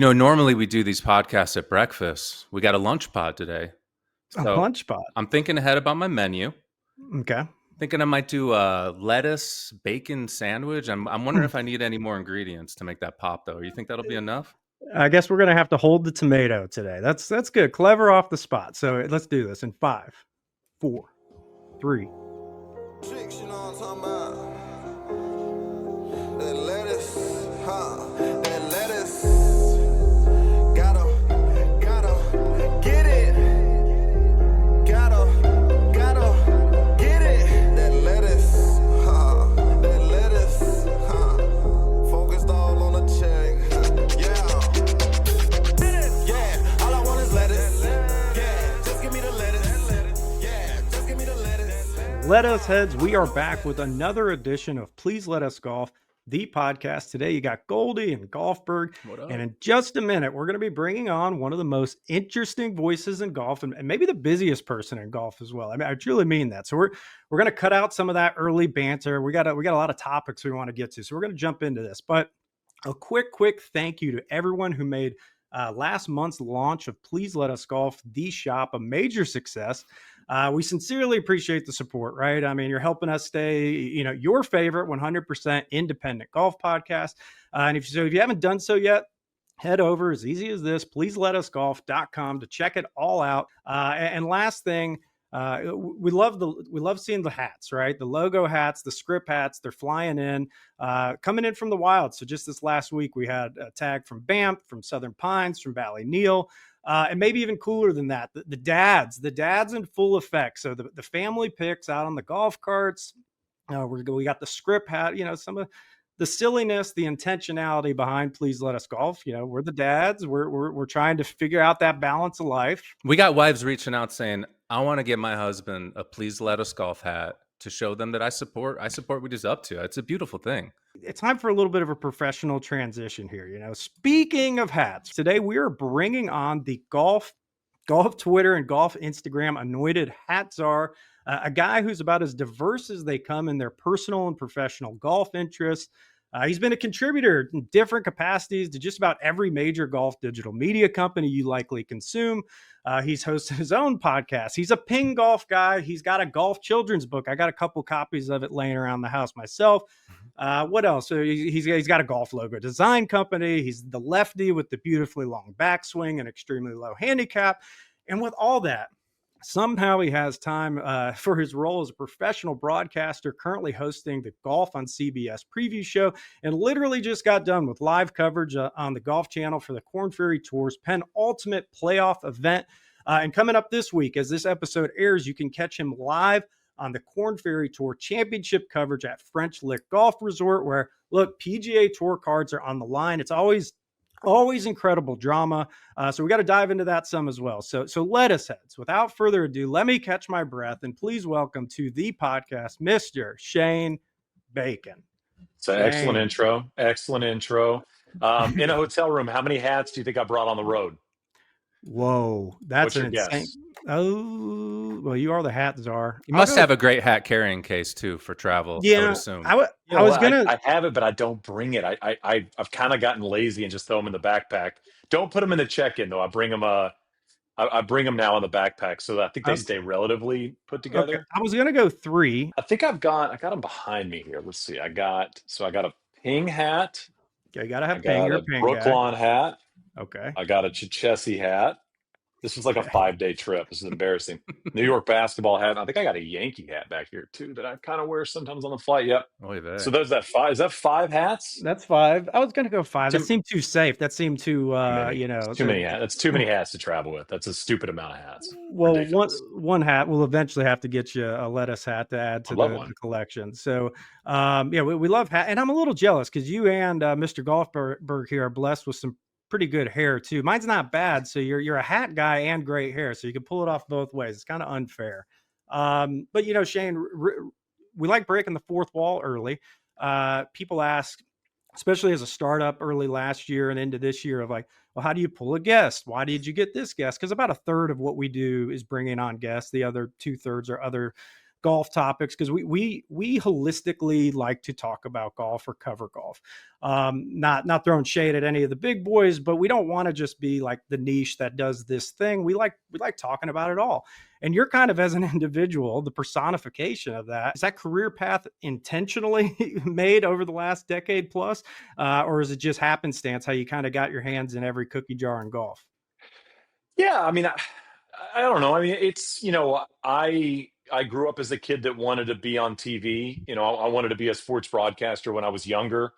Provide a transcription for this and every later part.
Normally we do these podcasts at breakfast. We got a lunch pod today. A So lunch pot. I'm thinking ahead about my menu. Okay. Thinking I might do a lettuce bacon sandwich. I'm wondering if I need any more ingredients to make that pop, though. You think that'll be enough? I guess we're gonna have to hold the tomato today. That's good. Clever off the spot. So let's do this in 5, 4, 3. Tricks, you know what I'm talking about? That lettuce, that lettuce. Gotta get it. Gotta get it. That lettuce, that lettuce, focused all on the check, yeah, all I want is lettuce, yeah, just give me the lettuce, yeah, just give me the lettuce. Let us heads. We are back with another edition of Please Let Us Golf, the podcast. Today you got Goldie and Golfberg, What up? and in just a minute we're going to be bringing on one of the most interesting voices in golf, and maybe the busiest person in golf as well. I mean, I truly mean that. So we're going to cut out some of that early banter. We got a lot of topics we want to get to, so we're going to jump into this. But a quick thank you to everyone who made last month's launch of Please Let Us Golf, the shop, a major success. We sincerely appreciate the support, right? I mean, you're helping us stay, your favorite 100% independent golf podcast. And if you haven't done so yet, head over as easy as this, pleaseletusgolf.com to check it all out. And last thing, we love seeing the hats, right? The logo hats, the script hats, they're flying in, coming in from the wild. So just this last week, we had a tag from Banff, from Southern Pines, from Valley Neal. And maybe even cooler than that, the dads in full effect. So the family pics out on the golf carts. We got the script hat, some of the silliness, the intentionality behind Please Let Us Golf. We're the dads. We're trying to figure out that balance of life. We got wives reaching out saying, I want to get my husband a Please Let Us Golf hat to show them that I support what he's up to. It's a beautiful thing. It's time for a little bit of a professional transition here. Speaking of hats, today we are bringing on the golf Twitter and golf Instagram anointed hat czar, a guy who's about as diverse as they come in their personal and professional golf interests. He's been a contributor in different capacities to just about every major golf digital media company you likely consume. He's hosted his own podcast. He's a ping golf guy. He's got a golf children's book. I got a couple copies of it laying around the house myself. What else? So he's got a golf logo design company. He's the lefty with the beautifully long backswing and extremely low handicap. And with all that, somehow he has time for his role as a professional broadcaster, currently hosting the Golf on CBS preview show, and literally just got done with live coverage on the Golf Channel for the Korn Ferry Tour's penultimate playoff event. And coming up this week, as this episode airs, you can catch him live on the Korn Ferry Tour Championship coverage at French Lick Golf Resort, where, look, PGA Tour cards are on the line. It's always incredible drama. So we got to dive into that some as well. So let us heads. Without further ado, let me catch my breath and please welcome to the podcast, Mr. Shane Bacon. It's an excellent intro. In a hotel room, how many hats do you think I brought on the road? Whoa, that's an insane guess? Oh, well, you are the hat czar. You must have a great hat carrying case too for travel. Yeah, I would assume. I have it, but I don't bring it. I've kind of gotten lazy and just throw them in the backpack. Don't put them in the check-in though. I bring them now in the backpack, so I think they stay relatively put together. Okay. I was gonna go 3. I think I got them behind me here. Let's see. I got a ping hat. Okay, you gotta have ping. A Brooklawn hat. Okay. I got a Chichesi hat. This was like a 5-day trip. This is embarrassing. New York basketball hat. I think I got a Yankee hat back here too that I kind of wear sometimes on the flight. Yep. So there's that 5. Is that 5 hats? That's 5. I was going to go 5. That seemed too safe. That seemed too, too many hats. That's too many hats to travel with. That's a stupid amount of hats. Well, one hat will eventually have to get you a lettuce hat to add to the collection. So, we love hat. And I'm a little jealous because you and Mr. Golfberg here are blessed with some pretty good hair too. Mine's not bad. So you're a hat guy and great hair. So you can pull it off both ways. It's kind of unfair. But Shane, we like breaking the fourth wall early. People ask, especially as a startup early last year and into this year, of like, well, how do you pull a guest? Why did you get this guest? Because about a third of what we do is bringing on guests. The other 2/3 are other golf topics, because we holistically like to talk about golf or cover golf. Not throwing shade at any of the big boys, but we don't want to just be like the niche that does this thing. We like talking about it all. And you're kind of, as an individual, the personification of that. Is that career path intentionally made over the last decade plus, or is it just happenstance how you kind of got your hands in every cookie jar in golf? Yeah, I mean, I don't know. I mean, it's, I grew up as a kid that wanted to be on TV. I wanted to be a sports broadcaster when I was younger.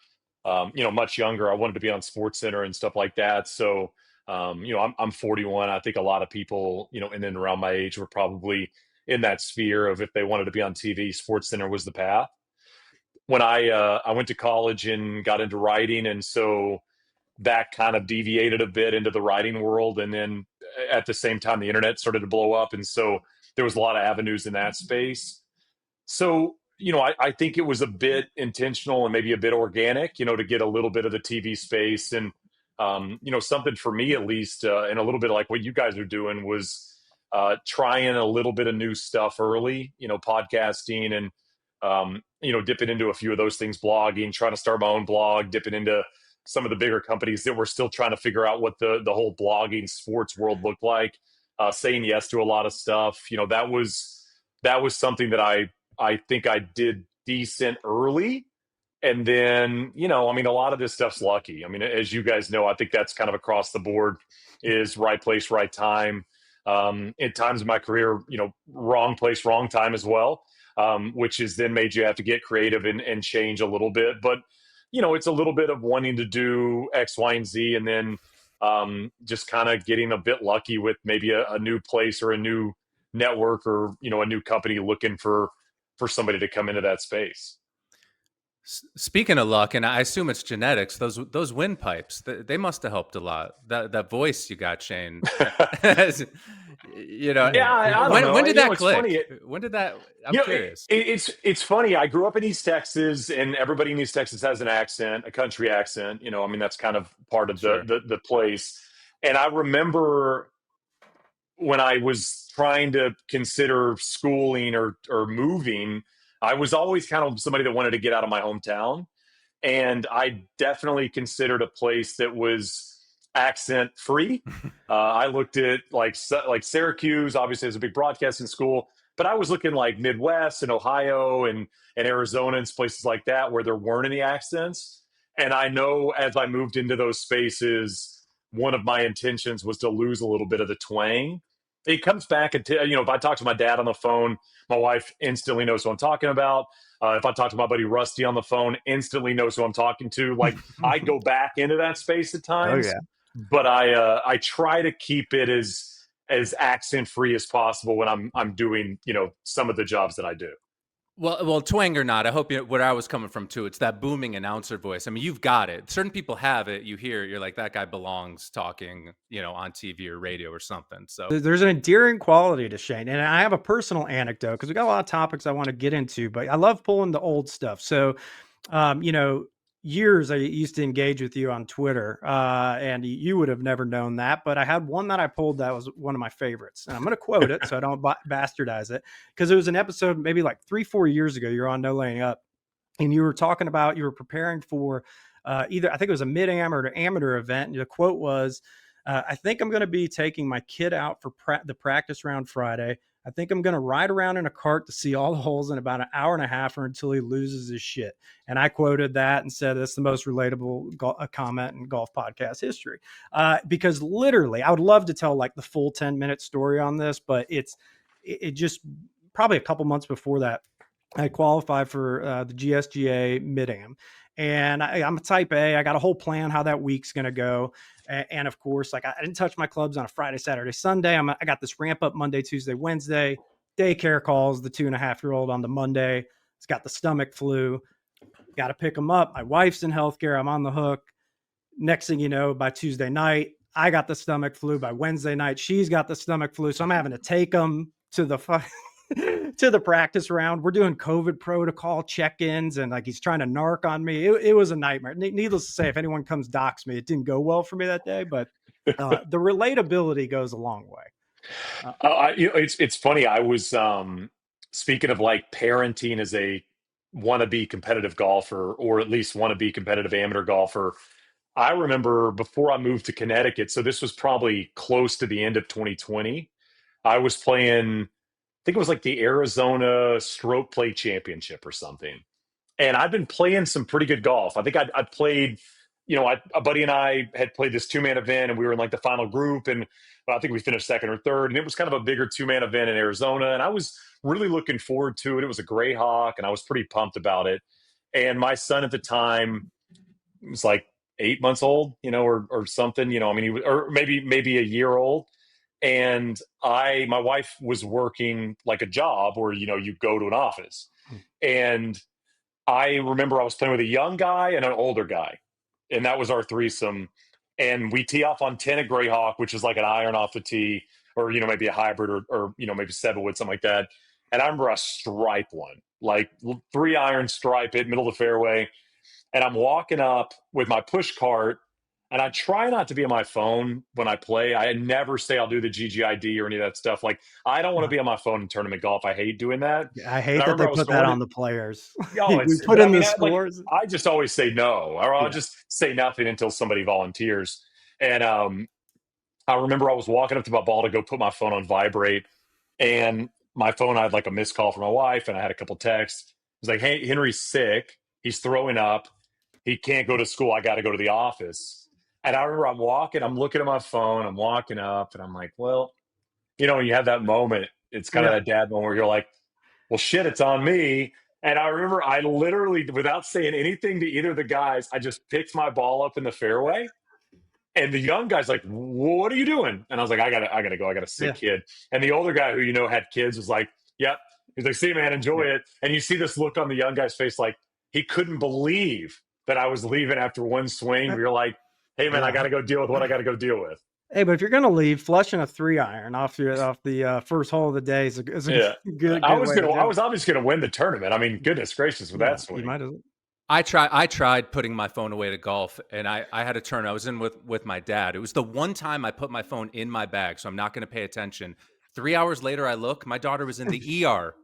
Much younger. I wanted to be on Sports Center and stuff like that. So, I'm 41. I think a lot of people, in and around my age were probably in that sphere of, if they wanted to be on TV, Sports Center was the path. When I went to college and got into writing, and so that kind of deviated a bit into the writing world. And then at the same time, the internet started to blow up. And so there was a lot of avenues in that space. So, I think it was a bit intentional and maybe a bit organic, to get a little bit of the TV space. And, something for me, at least, and a little bit like what you guys are doing, was trying a little bit of new stuff early, podcasting and, dipping into a few of those things, blogging, trying to start my own blog, dipping into some of the bigger companies that were still trying to figure out what the whole blogging sports world looked like, saying yes to a lot of stuff. That was something that I think I did decent early. And then, a lot of this stuff's lucky. I mean, as you guys know, I think that's kind of across the board, is right place, right time. At times in my career, wrong place, wrong time as well, which has then made you have to get creative and change a little bit. But it's a little bit of wanting to do X, Y, and Z, and then just kind of getting a bit lucky with maybe a new place or a new network, or, a new company looking for somebody to come into that space. Speaking of luck, and I assume it's genetics, those windpipes, they must have helped a lot. That voice you got, Shane. Yeah, I don't know. When did that it's click? funny. When did that? I'm curious. It's funny. I grew up in East Texas, and everybody in East Texas has an accent, a country accent. That's kind of part of Sure. the place. And I remember when I was trying to consider schooling or moving, I was always kind of somebody that wanted to get out of my hometown. And I definitely considered a place that was accent free. I looked at like Syracuse, obviously, as a big broadcasting school, but I was looking like Midwest and Ohio and Arizona and places like that where there weren't any accents. And I know as I moved into those spaces, one of my intentions was to lose a little bit of the twang. It comes back into, if I talk to my dad on the phone, my wife instantly knows who I'm talking about. If I talk to my buddy Rusty on the phone, instantly knows who I'm talking to. Like, I go back into that space at times. Oh, yeah. But I try to keep it as accent free as possible when I'm doing, some of the jobs that I do. Well, twang or not, I hope where I was coming from too. It's that booming announcer voice. I mean, you've got it. Certain people have it. You hear it, you're like, that guy belongs talking, on TV or radio or something. So There's an endearing quality to Shane. And I have a personal anecdote, because we got a lot of topics I want to get into, but I love pulling the old stuff. So, years I used to engage with you on Twitter, and you would have never known that, but I had one that I pulled that was one of my favorites. And I'm going to quote it so I don't bastardize it, because it was an episode maybe like 3-4 years ago. You're on No Laying Up, and you were talking about, you were preparing for either, I think it was a mid-am or an amateur event. And the quote was, I think I'm going to be taking my kid out for the practice round Friday. I think I'm going to ride around in a cart to see all the holes in about an hour and a half, or until he loses his shit. And I quoted that and said, that's the most relatable comment in golf podcast history. Because literally, I would love to tell like the full 10-minute story on this, but it just probably a couple months before that, I qualified for the GSGA mid-am. And I'm a type A. I got a whole plan how that week's going to go. And of course, like, I didn't touch my clubs on a Friday, Saturday, Sunday. I got this ramp up Monday, Tuesday, Wednesday. Daycare calls the 2.5-year-old on the Monday. It's got the stomach flu. Got to pick him up. My wife's in healthcare. I'm on the hook. Next thing you know, by Tuesday night, I got the stomach flu. By Wednesday night, she's got the stomach flu. So I'm having to take them to the to the practice round. We're doing COVID protocol check-ins, and like, he's trying to narc on me. It was a nightmare. Needless to say, if anyone comes dox me, it didn't go well for me that day, but the relatability goes a long way. It's funny. I was, speaking of like parenting as a wannabe competitive golfer, or at least wannabe competitive amateur golfer, I remember before I moved to Connecticut, so this was probably close to the end of 2020. I was playing, I think it was like the Arizona Stroke Play Championship or something. And I've been playing some pretty good golf. I think I'd played, a buddy and I had played this 2-man event, and we were in like the final group, and I think we finished second or third, and it was kind of a bigger 2-man event in Arizona, and I was really looking forward to it. It was a Greyhawk, and I was pretty pumped about it. And my son at the time was like 8 months old, or something, I mean, or maybe a year old. And my wife was working like a job where, you go to an office. And I remember I was playing with a young guy and an older guy, and that was our threesome. And we tee off on 10 at Greyhawk, which is like an iron off the tee, or, maybe a hybrid, or maybe 7-wood, something like that. And I remember I stripe one, like 3-iron stripe it, middle of the fairway. And I'm walking up with my push cart, and I try not to be on my phone when I play. I never say I'll do the GGID or any of that stuff. Like, I don't want to be on my phone in tournament golf. I hate doing that. I And hate I that remember they I was put that throwing on it. the players. Oh, We put but I in mean, the scores. I just always say no, or I'll Yeah. just say nothing until somebody volunteers. And I remember I was walking up to my ball to go put my phone on vibrate, and my phone, I had like a missed call from my wife, and I had a couple texts. It was like, "Hey, Henry's sick. He's throwing up. He can't go to school. I got to go to the office." And I remember I'm looking at my phone, I'm walking up, and I'm like, well, when you have that moment, it's kind of Yeah. that dad moment where you're like, well, shit, it's on me. And I remember I literally, without saying anything to either of the guys, I just picked my ball up in the fairway. And the young guy's like, what are you doing? And I was like, I gotta go. I got a sick kid. And the older guy who, had kids was like, yep. He's like, see, man, enjoy it. And you see this look on the young guy's face, like he couldn't believe that I was leaving after one swing. We were like, hey, man, I got to go deal with what I got to go deal with. Hey, but if you're gonna leave, flushing a 3-iron off the first hole of the day is a Yeah. good I was way to do I it. was obviously gonna win the tournament. I mean, goodness gracious with that You swing. might as I tried putting my phone away to golf, and I had a turn. I was in with my dad. It was the one time I put my phone in my bag, so I'm not going to pay attention. 3 hours later, I look. My daughter was in the ER.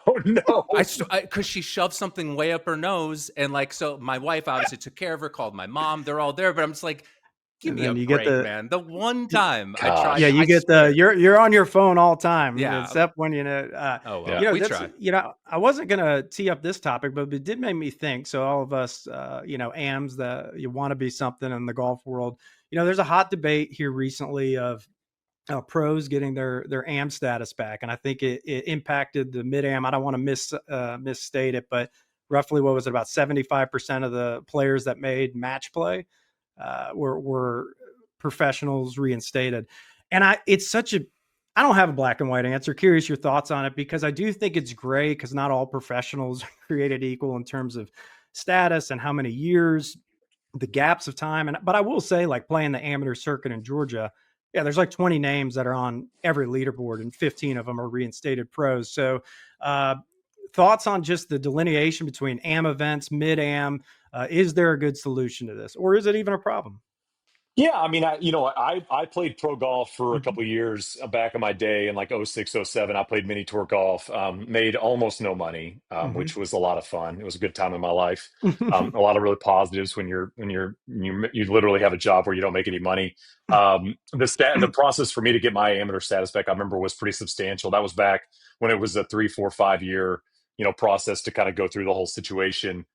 Oh no! Because she shoved something way up her nose, and like, so my wife obviously took care of her, called my mom. They're all there, but I'm just like, give And me a then you get break, man. The one time I Gosh. tried, yeah, you I get swear. you're on your phone all the time. Yeah. Except when Oh well, Yeah. we that's try. I wasn't gonna tee up this topic, but it did make me think. So all of us, AMs that you want to be something in the golf world. There's a hot debate here recently of pros getting their AM status back, and I think it impacted the mid AM. I don't want to misstate it, but roughly, what was it, about 75% of the players that made match play were professionals reinstated. And I don't have a black and white answer. Curious your thoughts on it, because I do think it's gray, because not all professionals are created equal in terms of status and how many years, the gaps of time. But I will say, like, playing the amateur circuit in Georgia, yeah, there's like 20 names that are on every leaderboard, and 15 of them are reinstated pros. So, thoughts on just the delineation between AM events, mid AM? Is there a good solution to this, or is it even a problem? Yeah, I mean, I played pro golf for a couple of years back in my day in like 06, 07. I played mini tour golf, made almost no money, Mhm. which was a lot of fun. It was a good time in my life. A lot of really positives when you literally have a job where you don't make any money. The process for me to get my amateur status back, I remember, was pretty substantial. That was back when it was a 3, 4, 5 year, process to kind of go through the whole situation.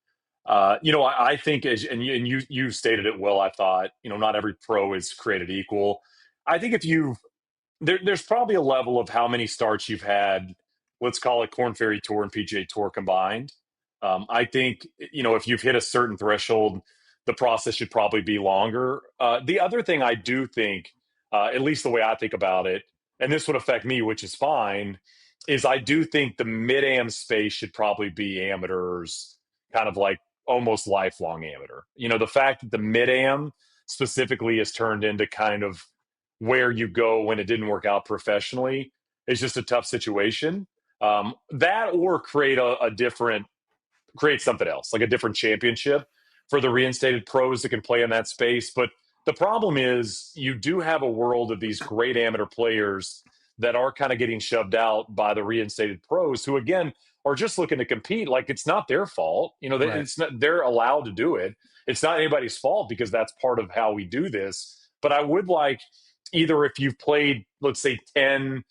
I think, you stated it well. I thought, not every pro is created equal. I think if there's probably a level of how many starts you've had. Let's call it Korn Ferry Tour and PGA Tour combined. I think, if you've hit a certain threshold, the process should probably be longer. The other thing I do think, at least the way I think about it, and this would affect me, which is fine, is I do think the mid am space should probably be amateurs, kind of like almost lifelong amateur. The fact that the mid am specifically has turned into kind of where you go when it didn't work out professionally is just a tough situation. That, or create something else, like a different championship for the reinstated pros that can play in that space. But the problem is, you do have a world of these great amateur players that are kind of getting shoved out by the reinstated pros who, again, are just looking to compete. Like, it's not their fault. Right. It's not, they're allowed to do it. It's not anybody's fault because that's part of how we do this. But I would like, either if you've played, let's say, 10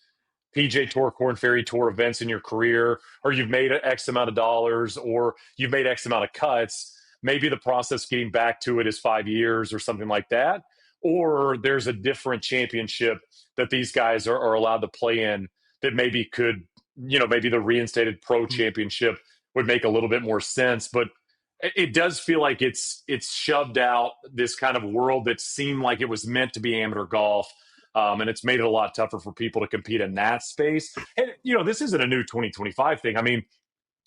PGA Tour, Korn Ferry Tour events in your career, or you've made X amount of dollars, or you've made X amount of cuts, maybe the process getting back to it is 5 years or something like that. Or there's a different championship that these guys are allowed to play in that maybe could, maybe the reinstated pro championship would make a little bit more sense. But it does feel like it's shoved out this kind of world that seemed like it was meant to be amateur golf. And it's made it a lot tougher for people to compete in that space. And, this isn't a new 2025 thing. I mean,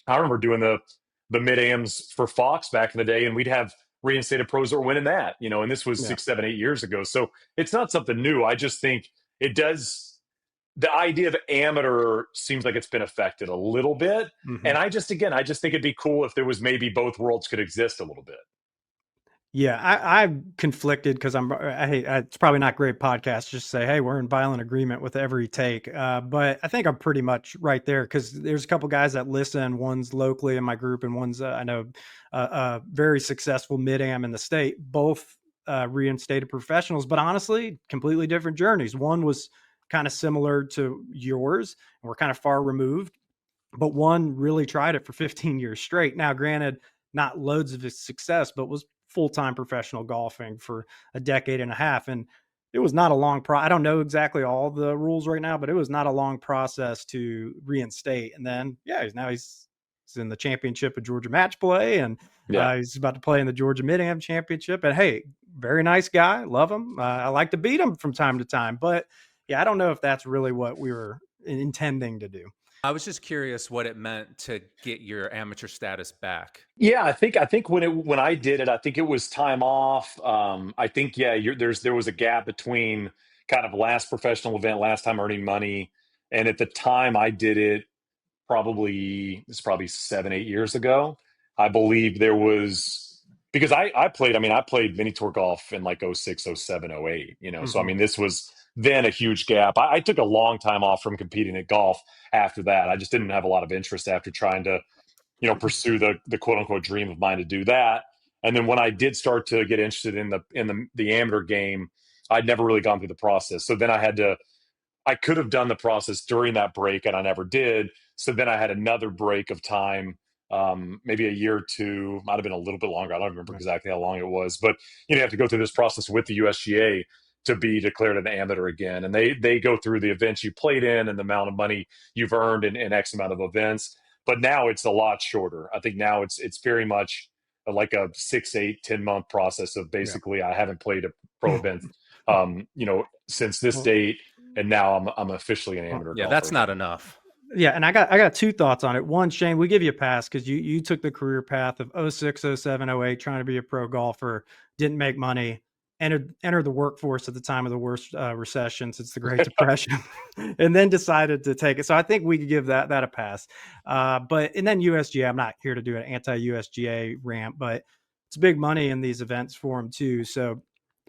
I remember doing the mid-ams for Fox back in the day, and we'd have reinstated pros that were winning that, and this was 6, 7, 8 years ago. So it's not something new. I just think it does. The idea of amateur seems like it's been affected a little bit. Mm-hmm. And I just think it'd be cool if there was maybe both worlds could exist a little bit. Yeah, I'm conflicted because it's probably not great podcast just say, hey, we're in violent agreement with every take. But I think I'm pretty much right there because there's a couple guys that listen. One's locally in my group, and one's I know a very successful mid-am in the state. Both reinstated professionals, but honestly, completely different journeys. One was kind of similar to yours, and we're kind of far removed. But one really tried it for 15 years straight. Now, granted, not loads of success, but was full-time professional golfing for a decade and a half. And it was not a long I don't know exactly all the rules right now, but it was not a long process to reinstate. And then, he's in the championship of Georgia match play, and he's about to play in the Georgia Mid-Am championship. And hey, very nice guy. Love him. I like to beat him from time to time, but I don't know if that's really what we were intending to do. I was just curious what it meant to get your amateur status back. Yeah, I think when I did it, I think it was time off. I think there was a gap between kind of last professional event, last time earning money, and at the time I did it, it's probably 7, 8 years ago. I believe there was, because I played mini tour golf in like 06, 07, 08. So I mean, this was then a huge gap. I took a long time off from competing at golf after that. I just didn't have a lot of interest after trying to, pursue the quote unquote dream of mine to do that. And then when I did start to get interested in the amateur game, I'd never really gone through the process. So then I could have done the process during that break, and I never did. So then I had another break of time, maybe a year or two, might have been a little bit longer. I don't remember exactly how long it was, but you have to go through this process with the USGA to be declared an amateur again. And they go through the events you played in and the amount of money you've earned in X amount of events. But now it's a lot shorter. I think now it's very much like a 6, 8, 10-month process of basically I haven't played a pro event, since this date, and now I'm officially an amateur golfer. That's not enough. Yeah, and I got two thoughts on it. One, Shane, we give you a pass because you took the career path of 06, 07, 08, trying to be a pro golfer, didn't make money, entered the workforce at the time of the worst recession since the Great Depression, and then decided to take it. So I think we could give that a pass. And then USGA, I'm not here to do an anti-USGA rant, but it's big money in these events for them too. So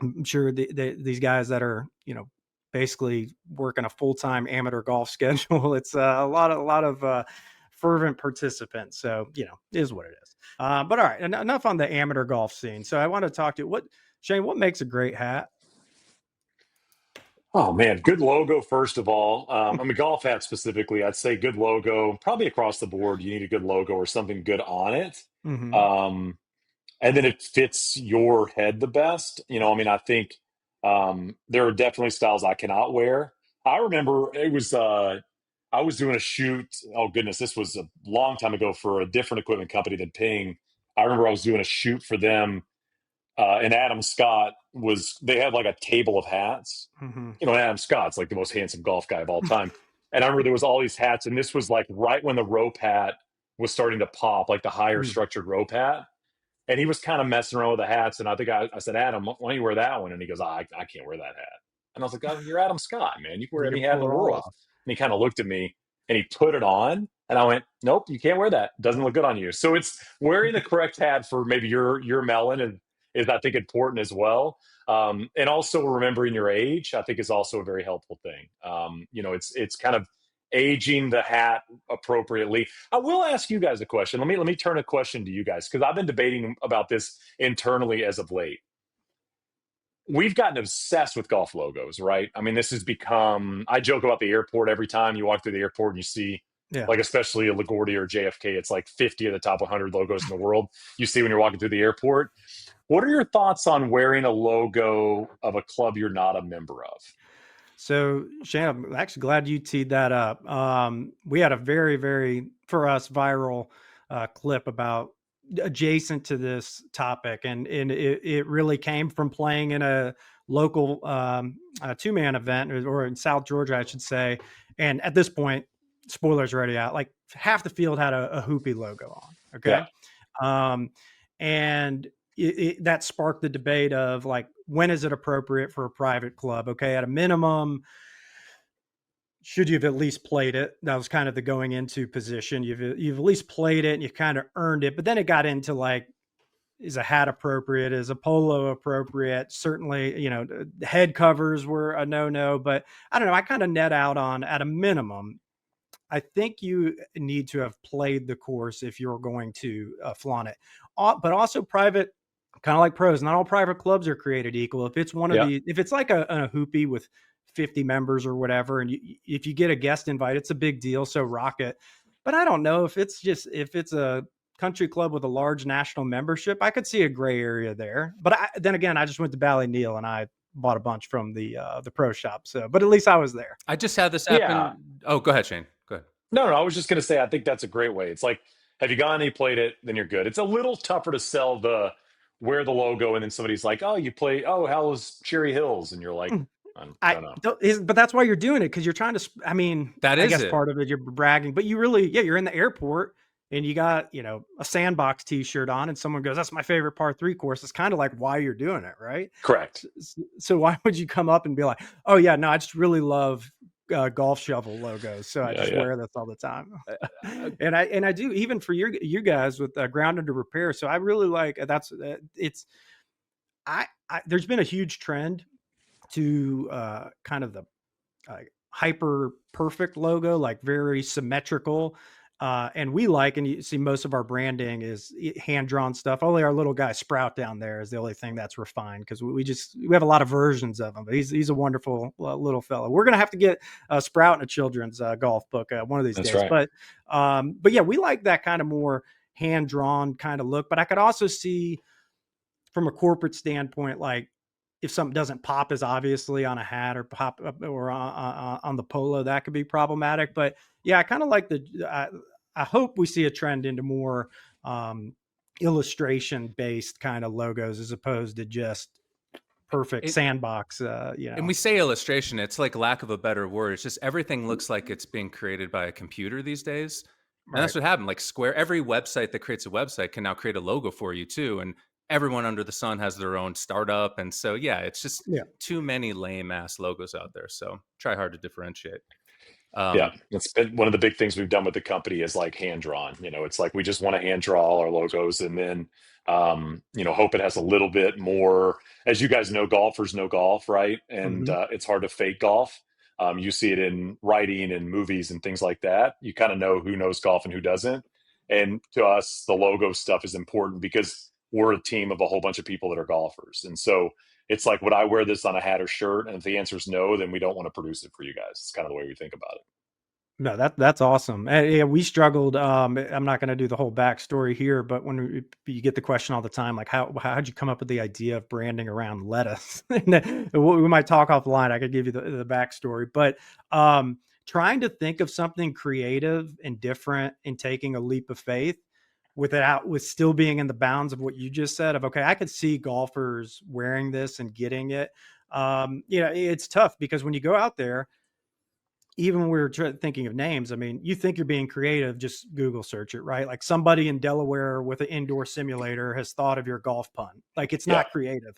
I'm sure these guys that are, basically working a full-time amateur golf schedule, it's a lot of fervent participants. So, it is what it is. But all right, enough on the amateur golf scene. So I want to talk to you. Shane, what makes a great hat? Oh man, good logo, first of all. Golf hat specifically, I'd say good logo, probably across the board. You need a good logo or something good on it. Mm-hmm. And then it fits your head the best. I think there are definitely styles I cannot wear. I remember I was doing a shoot. Oh goodness, this was a long time ago for a different equipment company than Ping. I remember I was doing a shoot for them. And Adam Scott they had like a table of hats. Mm-hmm. Adam Scott's like the most handsome golf guy of all time. And I remember there was all these hats, and this was like right when the rope hat was starting to pop, like the higher structured rope hat. And he was kind of messing around with the hats. And I think I said, Adam, why don't you wear that one? And he goes, I can't wear that hat. And I was like, oh, you're Adam Scott, man. You can wear any hat in the world. And he kind of looked at me and he put it on. And I went, nope, you can't wear that. It doesn't look good on you. So it's wearing the correct hat for maybe your melon and is, I think, important as well. And also remembering your age, I think, is also a very helpful thing. It's kind of aging the hat appropriately. I will ask you guys a question. Let me turn a question to you guys, because I've been debating about this internally as of late. We've gotten obsessed with golf logos, right? I mean, this has become, I joke about the airport every time you walk through the airport and you see, Yeah. like, especially a LaGuardia or JFK, it's like 50 of the top 100 logos in the world you see when you're walking through the airport. What are your thoughts on wearing a logo of a club you're not a member of? So, Shane, I'm actually glad you teed that up. We had a very, very, for us, viral clip about adjacent to this topic, and it really came from playing in a local two-man event, or in South Georgia, I should say. And at this point, spoilers already out. Like half the field had a Hoopy logo on. Okay, Yeah. And that sparked the debate of like, when is it appropriate for a private club? Okay, at a minimum, should you have at least played it? That was kind of the going into position. You've at least played it and you kind of earned it. But then it got into like, is a hat appropriate? Is a polo appropriate? Certainly, head covers were a no. But I don't know. I kind of net out on, at a minimum, I think you need to have played the course if you're going to flaunt it. But also private, kind of like pros, not all private clubs are created equal. If it's Yeah. if it's like a hoopy with 50 members or whatever, and if you get a guest invite, it's a big deal. So rock it. But I don't know if it's a country club with a large national membership, I could see a gray area there. But then again, I just went to Ballyneal and I bought a bunch from the pro shop. So, but at least I was there. I just had this happen. Yeah. Oh, go ahead, Shane. Go ahead. No, I was just going to say, I think that's a great way. It's like, have you gone and you played it? Then you're good. It's a little tougher to sell wear the logo, and then somebody's like, oh, you play, oh, how was Cherry Hills? And you're like, I don't know. But that's why you're doing it, because you're trying to. I mean, That I is guess it. part of it you're bragging, but you really, you're in the airport and you got a Sandbox T-shirt on, and someone goes, "That's my favorite par 3 course." It's kind of like why you're doing it, right? Correct. So why would you come up and be like, "Oh yeah, no, I just really love golf shovel logos, so I just wear this all the time." and I do, even for you guys with ground under repair. So I really like that's it's. There's been a huge trend to kind of the hyper perfect logo, like very symmetrical. And we like, and you see most of our branding is hand drawn stuff. Only our little guy Sprout down there is the only thing that's refined, because we have a lot of versions of him. But he's a wonderful little fellow. We're gonna have to get Sprout in a children's golf book one of these That's days. right. But yeah, we like that kind of more hand drawn kind of look. But I could also see from a corporate standpoint, like, if something doesn't pop as obviously on a hat or pop up or on the polo, that could be problematic. But yeah, I kind of like I hope we see a trend into more illustration based kind of logos, as opposed to just perfect sandbox. And we say illustration, it's like lack of a better word. It's just everything looks like it's being created by a computer these days. And that's what happened. Like Square, every website that creates a website can now create a logo for you too. And everyone under the sun has their own startup. And so, yeah, it's just too many lame ass logos out there. So try hard to differentiate. Yeah, that's been one of the big things we've done with the company, is like hand drawn. It's like we just want to hand draw all our logos, and then hope it has a little bit more. As you guys know, golfers know golf, right? And it's hard to fake golf. You see it in writing and movies and things like that. You kind of know who knows golf and who doesn't. And to us, the logo stuff is important because we're a team of a whole bunch of people that are golfers. And so it's like, would I wear this on a hat or shirt? And if the answer is no, then we don't want to produce it for you guys. It's kind of the way we think about it. No, that's awesome. And yeah, we struggled. I'm not going to do the whole backstory here, but when you get the question all the time, like how'd you come up with the idea of branding around lettuce? We might talk offline. I could give you the backstory, but trying to think of something creative and different and taking a leap of faith with still being in the bounds of what you just said of, okay, I could see golfers wearing this and getting it. It's tough because when you go out there, even when we're thinking of names, I mean, you think you're being creative, just Google search it, right? Like somebody in Delaware with an indoor simulator has thought of your golf pun. Like it's not creative.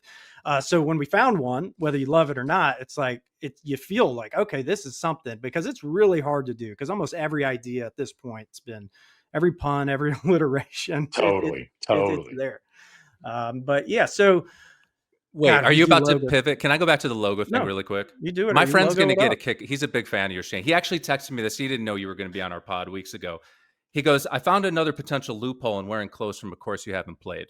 So when we found one, whether you love it or not, it's like, you feel like, okay, this is something, because it's really hard to do, because almost every idea at this point, it's been every pun, every alliteration. Totally. It's there. But yeah, so Wait, God, are we you do about to logos. pivot? Can I go back to the logo thing No, really quick? you do it. Or My you friend's logo going to it get a up. kick. He's a big fan of yours, Shane. He actually texted me this. He didn't know you were going to be on our pod weeks ago. He goes, I found another potential loophole in wearing clothes from a course you haven't played.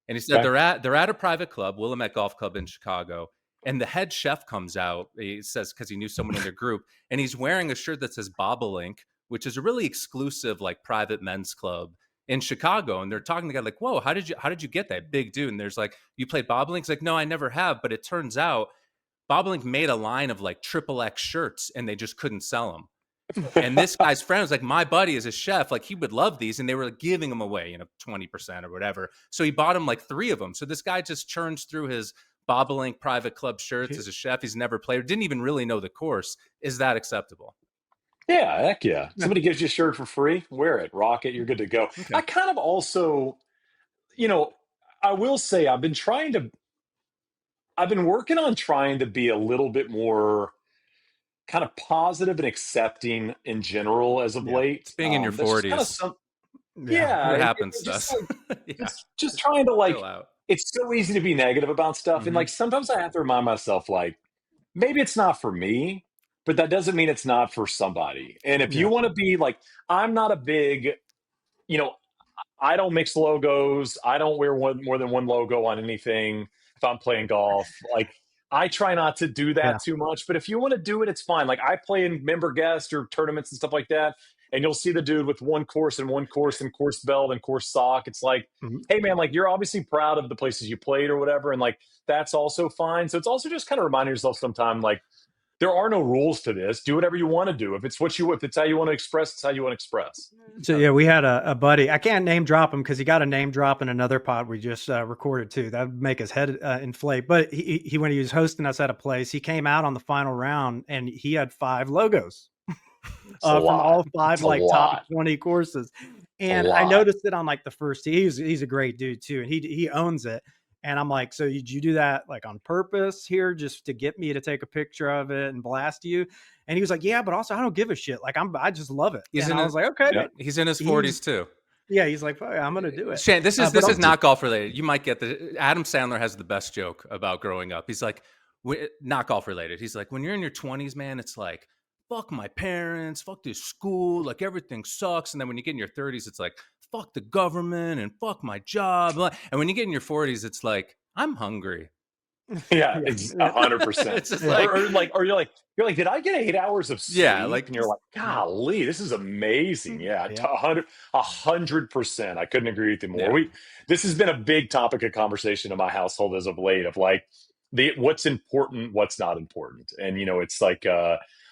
And he said Okay. they're at a private club, Willamette Golf Club in Chicago. And the head chef comes out, he says, because he knew someone in their group, and he's wearing a shirt that says Bobolink, which is a really exclusive, like, private men's club in Chicago. And they're talking to the guy like, whoa, how did you get that big dude? And there's like, you played Bobolink? He's like, no, I never have. But it turns out Bobolink made a line of like triple X shirts and they just couldn't sell them. And this guy's friend was like, my buddy is a chef, like he would love these, and they were like giving them away, 20% or whatever. So he bought him like 3 of them. So this guy just churns through his Bobolink private club shirts as a chef. He's never played, didn't even really know the course. Is that acceptable? Yeah, heck yeah. Somebody gives you a shirt for free, wear it, rock it, you're good to go. Okay. I kind of also, I will say I've been working on trying to be a little bit more kind of positive and accepting in general as of Yeah. late. It's being in your That's just kind of 40s. some, What happens to just us? like Yeah. just trying to like. Chill out. It's so easy to be negative about stuff, and Mhm. like sometimes I have to remind myself like maybe it's not for me, but that doesn't mean it's not for somebody. And if Yeah. you want to be like, I'm not a big, you know, I don't mix logos. I don't wear more than one logo on anything if I'm playing golf. Like I try not to do Yeah. that too much, but if you want to do it, it's fine. Like I play in member guest or tournaments and stuff like that, and you'll see the dude with one course and course belt and course sock. It's like, Mhm. hey man, like you're obviously proud of the places you played or whatever, and like that's also fine. So it's also just kind of reminding yourself sometime like there are no rules to this. Do whatever you want to do. If it's how you want to express, it's how you want to express. So yeah, we had a buddy. I can't name drop him because he got a name drop in another pod we just recorded too. That would make his head inflate. But he when he was hosting us at a place, he came out on the final round and he had 5 logos It's a from lot. all 5 It's a like top lot. 20 courses. A And I lot. noticed it on like the first tee. He's a great dude too, and he owns it. And I'm like, so did you do that like on purpose here just to get me to take a picture of it and blast you? And he was like, yeah, but also I don't give a shit. Like I just love it. He's And in I a- was like, okay. Yeah. He's in his 40s too. Yeah, he's like, "Fuck, I'm gonna do it." Shane, this But is not golf related. You might get Adam Sandler has the best joke about growing up. He's like, not golf related. He's like, when you're in your 20s, man, it's like, fuck my parents, fuck this school, like everything sucks. And then when you get in your 30s, it's like, fuck the government and fuck my job. And when you get in your 40s, it's like, I'm hungry. Yeah, Yeah. it's 100%. It's just Yeah. like, Or you're like, did I get 8 hours of sleep? Yeah, like- and you're like, golly, this is amazing. Yeah, Yeah. 100%. I couldn't agree with you more. Yeah. This has been a big topic of conversation in my household as of late of like what's important, what's not important, and it's like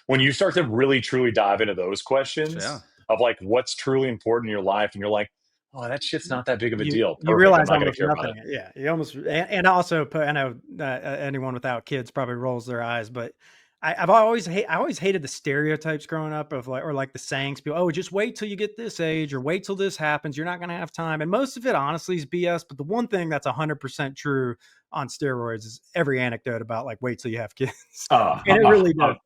when you start to really truly dive into those questions Yeah. of like what's truly important in your life, and you're like, oh, that shit's not that big of a deal. You Perfect. realize I'm not going almost to care about nothing. it. Yeah, you almost and also I know anyone without kids probably rolls their eyes, but I always hated the stereotypes growing up of like, or like the sayings people, oh, just wait till you get this age or wait till this happens. You're not going to have time. And most of it honestly is BS. But the one thing that's 100% true on steroids is every anecdote about like, wait till you have kids. And it really does.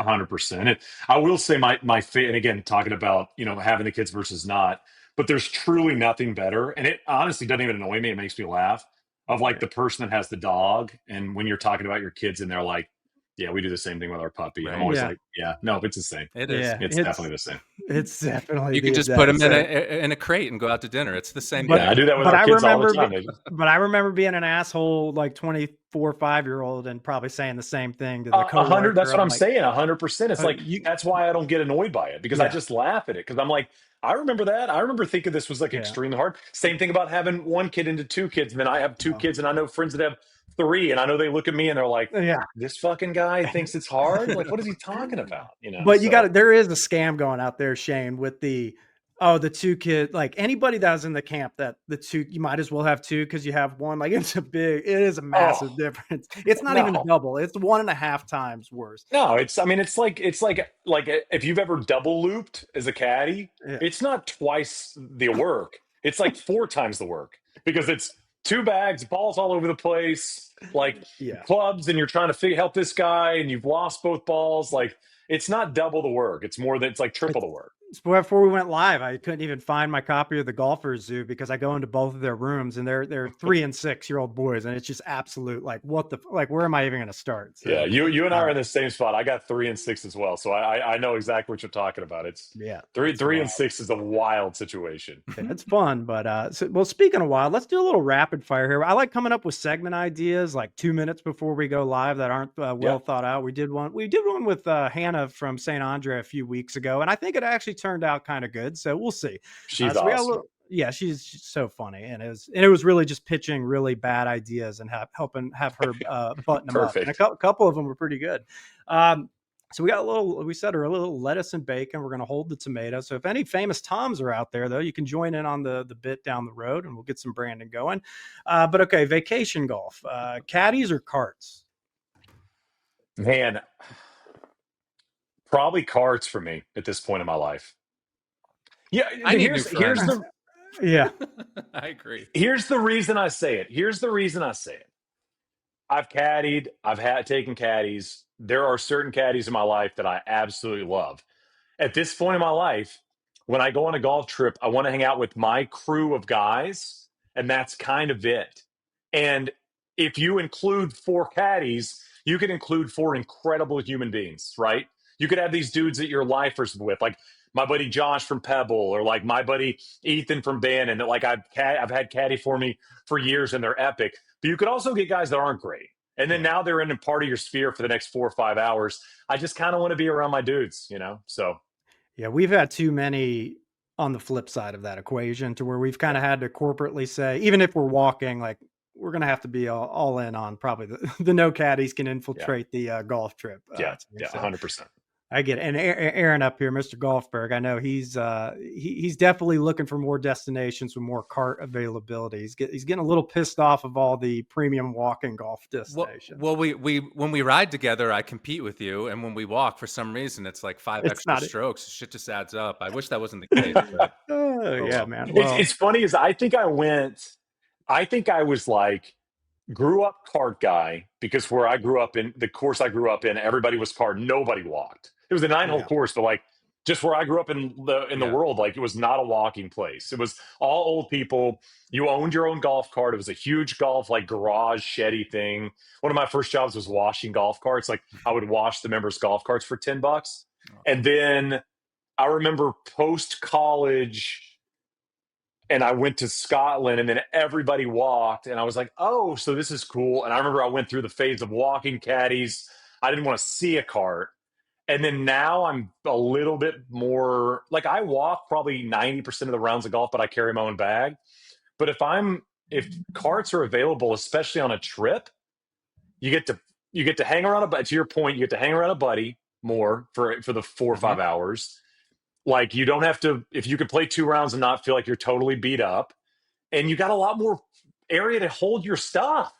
100%. And I will say my and again, talking about, having the kids versus not, but there's truly nothing better. And it honestly doesn't even annoy me. It makes me laugh of like the person that has the dog. And when you're talking about your kids and they're like, yeah, we do the same thing with our puppy. Right. I'm always Yeah. like, yeah, no, it's the same. It is. Yeah, It's definitely the same. It's definitely You can the just put exact them in same. in a crate and go out to dinner. It's the same But- thing. Yeah, I do that with but our I kids all the remember time. But I remember being an asshole, like 24, 5-year-old, and probably saying the same thing to the 100. That's what I'm like, saying. 100%. It's like you- that's why I don't get annoyed by it because I Yeah. just laugh at it because I'm like, I remember that. I remember thinking this was like Yeah. extremely hard. Same thing about having one kid into 2 kids, and then I have 2 Oh. kids, and I know friends that have 3, and I know they look at me and they're like, Yeah. "This fucking guy thinks it's hard. Like, what is he talking about?" But you so- got to, there is a scam going out there, Shane, with the 2 kids, like anybody that was in the camp that the 2, you might as well have 2 because you have one. Like it is a massive difference. It's not even No. double. It's 1.5 times worse. No, it's like if you've ever double looped as a caddy, Yeah. it's not twice the work. It's like 4 times the work because it's 2 bags, balls all over the place, like Yeah. clubs, and you're trying to help this guy, and you've lost both balls. Like it's not double the work. It's more than it's like triple the work. before we went live, I couldn't even find my copy of the Golfers Zoo because I go into both of their rooms and they're 3 and 6-year-old boys, and it's just absolute like what the like where am I even going to start? Yeah, So you and I are in the same spot. I got 3 and 6 as well, so I know exactly what you're talking about. It's yeah, three it's three and wild. 6 is a wild situation. Yeah, it's fun, but well, speaking of wild, let's do a little rapid fire here. I like coming up with segment ideas like 2 minutes before we go live that aren't Yeah, well thought out. We did one with Hannah from St. Andre a few weeks ago, and I think it actually turned out kind of good. So we'll see. she's So we got a awesome. little. Yeah, she's so funny, and it was really just pitching really bad ideas and helping have her button them up, and a Perfect. couple of them were pretty good. Um, so we got a little, we said a little lettuce and bacon. We're going to hold the tomato. So if any famous Toms are out there, though, you can join in on the bit down the road and we'll get some branding going. But okay, vacation golf, caddies or carts? Man, probably cards for me at this point in my life. Yeah, I need new friends. Yeah. I agree. Here's the reason I say it. Here's the reason I say it. I've caddied, I've had taken caddies. There are certain caddies in my life that I absolutely love. At this point in my life, when I go on a golf trip, I want to hang out with my crew of guys, and that's kind of it. And if you include 4 caddies, you can include 4 incredible human beings, right? You could have these dudes that you're lifers with, like my buddy Josh from Pebble, or like my buddy Ethan from Bannon, that like I've had caddy for me for years, and they're epic. But you could also get guys that aren't great. And then now they're in a part of your sphere for the next 4 or 5 hours. I just kind of want to be around my dudes, you know? So Yeah, we've had too many on the flip side of that equation to where we've kind of had to corporately say, even if we're walking, like we're going to have to be all in on probably the no caddies can yeah, infiltrate the golf trip. yeah, Thing. yeah, So 100%. I get it. And Aaron up here, Mr. Golfberg, I know he's definitely looking for more destinations with more cart availability. He's getting a little pissed off of all the premium walking golf destinations. Well, we when we ride together, I compete with you, and when we walk, for some reason, it's like 5 It's extra not it. strokes. Shit just adds up. I wish that wasn't the case, but Oh oh yeah, well. man. It's Well, it's funny is I think I was like grew up cart guy, because where I grew up in the course I grew up in, everybody was cart, nobody walked. It was a 9 hole yeah, course, but like just where I grew up in the Yeah. world, like it was not a walking place. It was all old people. You owned your own golf cart. It was a huge golf like garage sheddy thing. One of my first jobs was washing golf carts. Like I would wash the members' golf carts for $10. And then I remember post college, and I went to Scotland, and then everybody walked, and I was like, oh, so this is cool. And I remember I went through the phase of walking caddies. I didn't want to see a cart. And then now I'm a little bit more like I walk probably 90% of the rounds of golf, but I carry my own bag. But if carts are available, especially on a trip, you get to hang around to your point, you get to hang around a buddy more for the 4 or 5 hours. Like you don't have to, if you could play 2 rounds and not feel like you're totally beat up, and you got a lot more area to hold your stuff.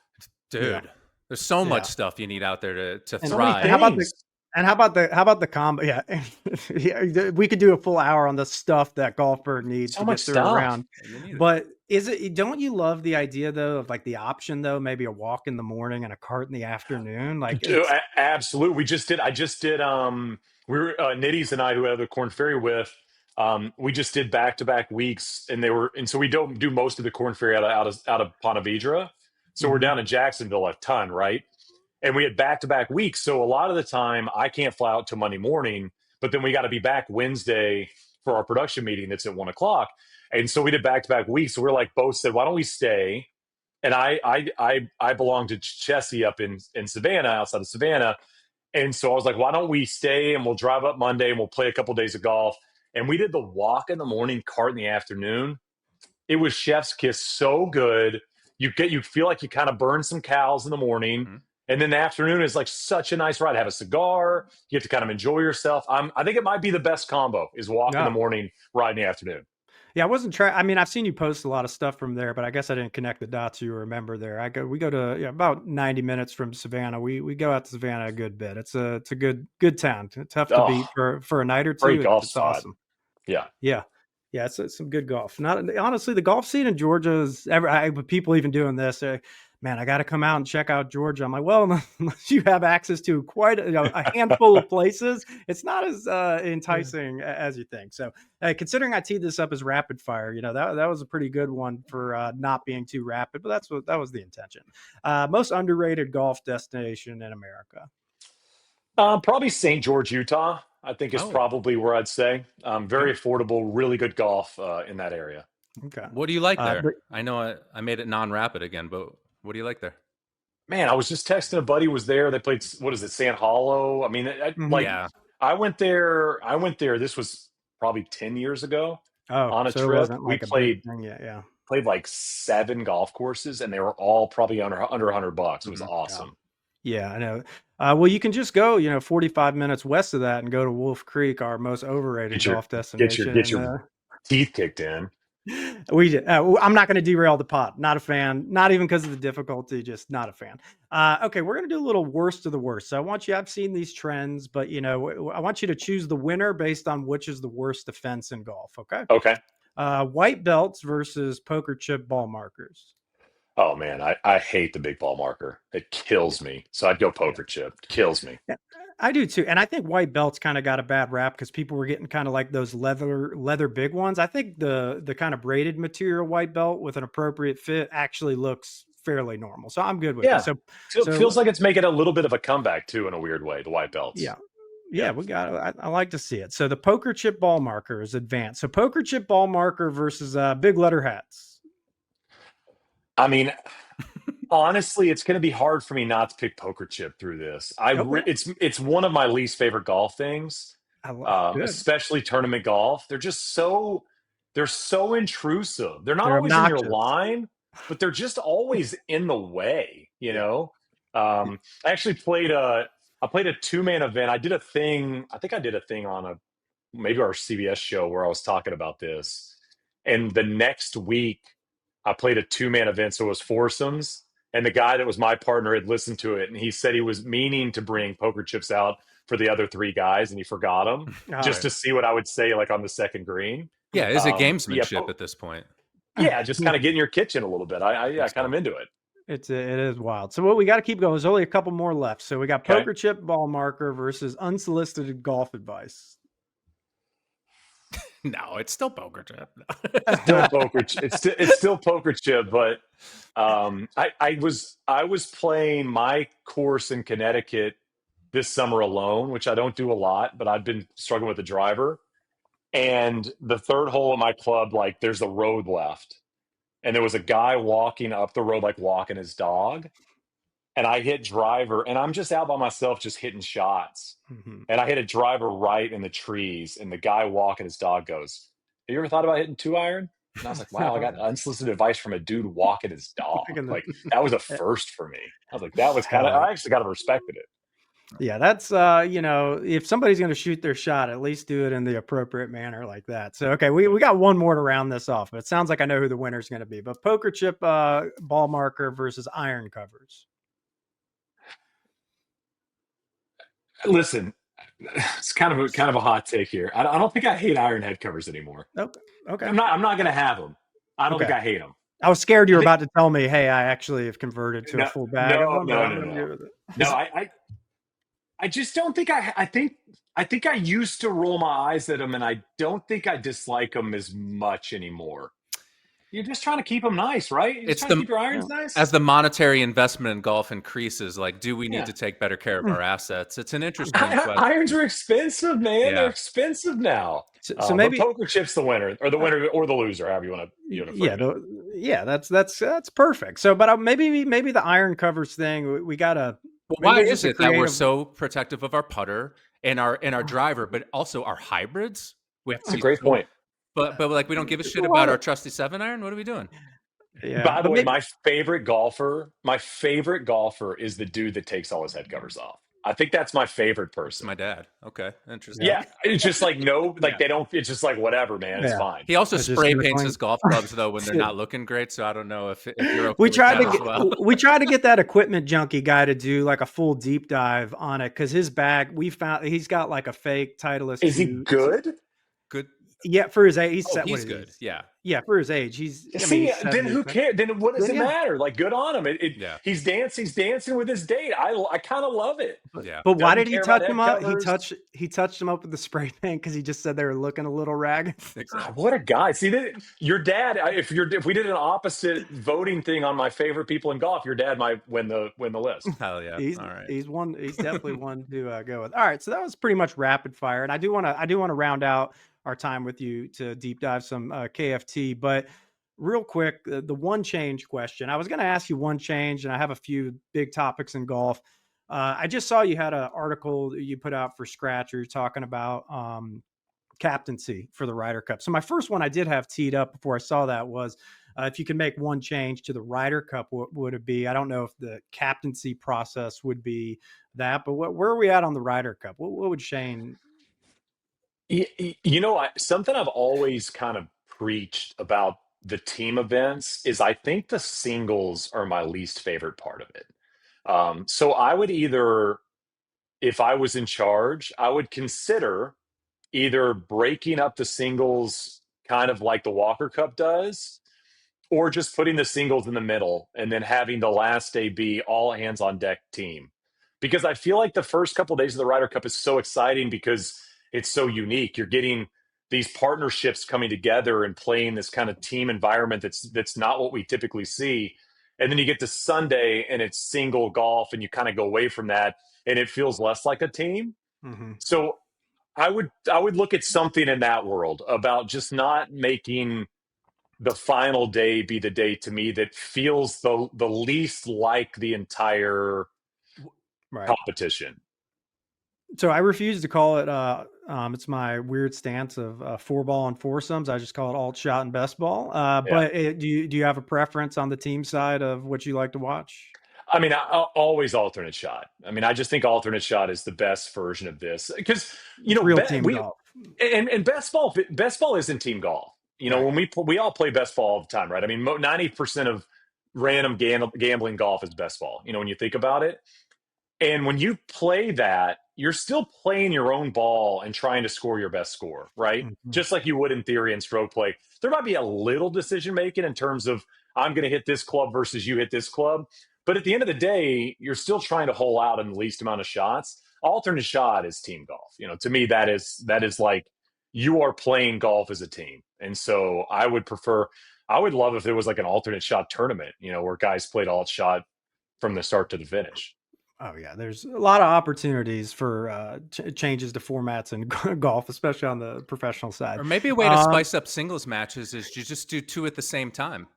yeah, Dude, there's so yeah. much stuff you need out there to And, So many thrive. and how about things. how about the combo? Yeah, yeah, we could do a full hour on the stuff that Golfberg needs So to much get through a stuff. round. You need it. But is it? Don't you love the idea though of like the option though? Maybe a walk in the morning and a cart in the afternoon. Like it's Absolutely. I just did we were Nitties and I, who I have the Korn Ferry with, we just did back-to-back weeks, and so we don't do most of the Korn Ferry out of Ponte Vedra. So we're Mhm. down in Jacksonville a ton, right? And we had back-to-back weeks. So a lot of the time I can't fly out till Monday morning, but then we got to be back Wednesday for our production meeting that's at 1 o'clock. And so we did back-to-back weeks. So we're like, both said, why don't we stay? And I belong to Chessie up in Savannah, outside of Savannah. And so I was like, why don't we stay and we'll drive up Monday and we'll play a couple days of golf. And we did the walk in the morning, cart in the afternoon. It was chef's kiss, so good. You feel like you kind of burn some cows in the morning. Mhm. And then the afternoon is like such a nice ride. Have a cigar. You get to kind of enjoy yourself. I think it might be the best combo is walk in the No. morning, ride in the afternoon. Yeah, I wasn't trying. I mean, I've seen you post a lot of stuff from there, but I guess I didn't connect the dots you remember there. We go to about 90 minutes from Savannah. We go out to Savannah a good bit. It's a good town. Tough to beat Oh, for a night or great two. golf It's spot. awesome. Yeah. Yeah. Yeah, it's some good golf. Not honestly, the golf scene in Georgia is people even doing this. man, I got to come out and check out Georgia. I'm like, well, unless you have access to quite a handful of places, it's not as enticing as you think. So considering I teed this up as rapid fire, that was a pretty good one for not being too rapid, but that was the intention. Most underrated golf destination in America. Probably St. George, Utah. I think is Oh. probably where I'd say. Very affordable, really good golf in that area. Okay. What do you like there? but- I know I made it non-rapid again, but what do you like there? Man, I was just texting a buddy who was there. They played, what is it, San Hollow? I mean, Mhm. Yeah. I went there. This was probably 10 years ago Oh, on a so it trip. wasn't We like a played big thing yet. Yeah. played like 7 golf courses, and they were all probably under $100. It was Mhm. awesome. Yeah, I know. Well, you can just go, 45 minutes west of that and go to Wolf Creek, our most overrated golf destination. Get your teeth kicked in. We did. I'm not going to derail the pot. Not a fan. Not even because of the difficulty. Just not a fan. Okay, we're going to do a little worst of the worst. So I want you. I've seen these trends, but I want you to choose the winner based on which is the worst offense in golf. Okay. Okay. White belts versus poker chip ball markers. Oh man, I hate the big ball marker. It kills me. So I'd go poker chip. It kills me. Yeah, I do too. And I think white belts kind of got a bad rap because people were getting kind of like those leather big ones. I think the kind of braided material white belt with an appropriate fit actually looks fairly normal. So I'm good with it. So it feels like it's making a little bit of a comeback too in a weird way, the white belts. Yeah, we got it. I like to see it. So the poker chip ball marker is advanced. So poker chip ball marker versus big letter hats. I mean, honestly, it's going to be hard for me not to pick poker chip through this. Okay. It's one of my least favorite golf things, Good. especially tournament golf. They're so intrusive. They're not They're always in your obnoxious. line, but they're just always in the way. I actually played a 2-man event. I think I did a thing on maybe our CBS show where I was talking about this, and the next week I played a 2-man event, so it was foursomes. And the guy that was my partner had listened to it, and he said he was meaning to bring poker chips out for the other 3 guys, and he forgot them just to see what I would say, like on the second green. Yeah, is it gamesmanship at this point? Yeah, just kind of get in your kitchen a little bit. I kind of into it. It is wild. So what we got to keep going. There's only a couple more left. So we got poker chip ball marker versus unsolicited golf advice. No, it's still poker chip. It's still poker chip, but I was playing my course in Connecticut this summer alone, which I don't do a lot, but I've been struggling with the driver. And the third hole at my club, like there's a road left, and there was a guy walking up the road, like walking his dog. And I hit driver, and I'm just out by myself, just hitting shots. Mm-hmm. And I hit a driver right in the trees, and the guy walking his dog goes, "Have you ever thought about hitting 2-iron?" And I was like, "Wow, I got unsolicited advice from a dude walking his dog." Like that was a first for me. I was like, that was I actually kind of respected it. Yeah, that's if somebody's going to shoot their shot, at least do it in the appropriate manner like that. So okay, we got one more to round this off, but it sounds like I know who the winner's going to be. But poker chip ball marker versus iron covers. Listen, it's kind of a hot take here. I don't think I hate iron head covers anymore. Okay. I'm not going to have them. I don't think I hate them. I was scared you were about to tell me, hey, I actually have converted to a full bag of them. No, I just don't think I think I used to roll my eyes at them, and I don't think I dislike them as much anymore. You're just trying to keep them nice, right? You're just trying to keep your irons nice. As the monetary investment in golf increases, like, do we need to take better care of our assets? It's an interesting question. Irons are expensive, man. Yeah. They're expenve now. So maybe poker chip's the winner, or the winner, or the loser, however you want to. That's perfect. So, but maybe the iron covers thing. We gotta. Well, why is it that we're so protective of our putter and our driver, but also our hybrids? That's a great point. But like we don't give a shit about our trusty 7-iron. What are we doing? Yeah. By the way, my favorite golfer is the dude that takes all his head covers off. I think that's my favorite person. It's my dad. Okay, interesting. Yeah, it's just like they don't. It's just like whatever, man. It's fine. He also spray paints his golf clubs though when they're not looking great. So I don't know if you're okay. We tried to get that equipment junkie guy to do like a full deep dive on it because his bag he's got like a fake Titleist. Is he good? Good. Yeah, for his age, he's good. Yeah. Yeah, for his age, See, he's then 70, who but cares? Then what does then it yeah. matter? Like, good on him. Yeah. He's dancing with his date. I kind of love it. Yeah. But why Doesn't did he care about touch head him up? covers. He touched him up with the spray paint because he just said they were looking a little ragged. God, Exactly. what a guy! See, your dad. If we did an opposite voting thing on my favorite people in golf, your dad might win the list. Hell yeah. All right. He's definitely one to go with. All right, so that was pretty much rapid fire, and I do want to round out our time with you to deep dive some KFT, but real quick, the one change question. I was going to ask you one change, and I have a few big topics in golf. I just saw you had an article that you put out for Scratch. You're talking about captaincy for the Ryder Cup. So my first one I did have teed up before I saw that was if you could make one change to the Ryder Cup, what would it be? I don't know if the captaincy process would be that, but where are we at on the Ryder Cup? What would Shane? Something I've always kind of preached about the team events is I think the singles are my least favorite part of it. So I would either, if I was in charge, I would consider either breaking up the singles kind of like the Walker Cup does, or just putting the singles in the middle and then having the last day be all hands on deck team. Because I feel like the first couple of days of the Ryder Cup is so exciting because it's so unique. You're getting these partnerships coming together and playing this kind of team environment that's not what we typically see. And then you get to Sunday and it's single golf and you kind of go away from that and it feels less like a team. Mm-hmm. So I would look at something in that world about just not making the final day be the day to me that feels the least like the entire Right. competition. So I refuse to call it. It's my weird stance of four ball and foursomes. I just call it alt shot and best ball. Yeah. But do you have a preference on the team side of what you like to watch? I mean, always alternate shot. I mean, I just think alternate shot is the best version of this because It's real team we golf, and best ball isn't team golf. right? When we all play best ball all the time, right? I mean, 90% of random gambling golf is best ball. When you think about it, and when you play that, you're still playing your own ball and trying to score your best score, right? Mhm. Just like you would in theory in stroke play. There might be a little decision making in terms of I'm going to hit this club versus you hit this club. But at the end of the day, you're still trying to hole out in the least amount of shots. Alternate shot is team golf. To me, that is like you are playing golf as a team. And so I would love if there was like an alternate shot tournament, where guys played alt shot from the start to the finish. Oh yeah, there's a lot of opportunities for changes to formats in golf, especially on the professional side. Or maybe a way to spice up singles matches is you just do two at the same time.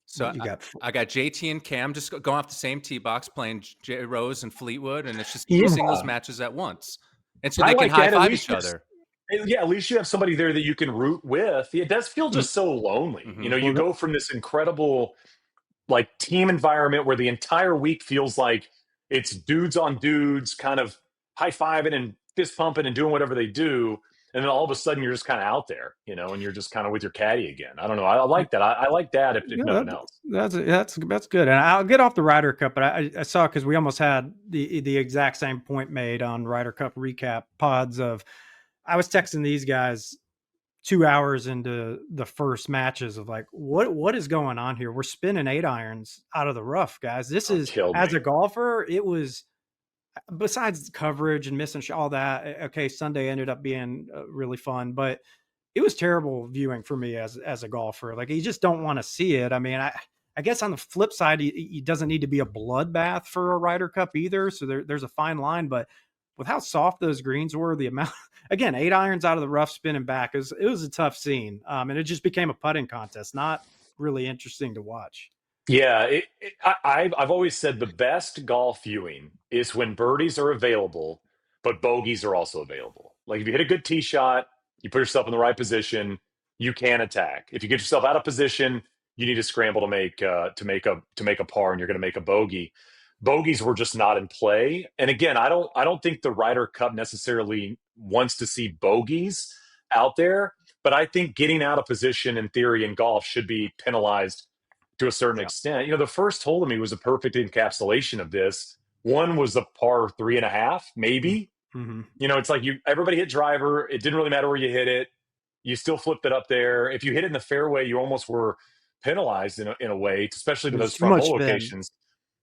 So What you got? I got JT and Cam just going off the same tee box playing J Rose and Fleetwood, and it's just two Yeah. singles matches at once, and so I they can like high that. At five least each other. Yeah, at least you have somebody there that you can root with. It does feel just so lonely. Mhm. You Well, go from this incredible like team environment where the entire week feels like it's dudes on dudes kind of high-fiving and fist pumping and doing whatever they do. And then all of a sudden you're just kind of out there, and you're just kind of with your caddy again. I don't know. I like that. I like that if yeah, nothing else. that's good. And I'll get off the Ryder Cup, but I saw because we almost had the exact same point made on Ryder Cup recap pods of I was texting these guys 2 hours into the first matches of like, what is going on here? We're spinning 8-irons out of the rough, guys. This is Killed as me. a golfer, it was besides coverage and missing all that. Okay, Sunday ended up being really fun, but it was terrible viewing for me as a golfer. Like you just don't want to see it. I mean, I guess on the flip side, he doesn't need to be a bloodbath for a Ryder Cup either. So there's a fine line, but with how soft those greens were, the amount again, 8-irons out of the rough spinning back it was a tough scene. And it just became a putting contest, not really interesting to watch. Yeah, I've always said the best golf viewing is when birdies are available, but bogeys are also available. Like if you hit a good tee shot, you put yourself in the right position, you can attack. If you get yourself out of position, you need to scramble to make a par, and you're going to make a bogey. Bogeys were just not in play. And again, I don't think the Ryder Cup necessarily wants to see bogeys out there, but I think getting out of position in theory in golf should be penalized to a certain Yeah. extent. The first hole to me was a perfect encapsulation of this. One was a par 3.5, maybe. Mm-hmm. It's like everybody hit driver. It didn't really matter where you hit it. you still flipped it up there. If you hit it in the fairway, you almost were penalized in a way, especially to There's those too front much hole spin. locations.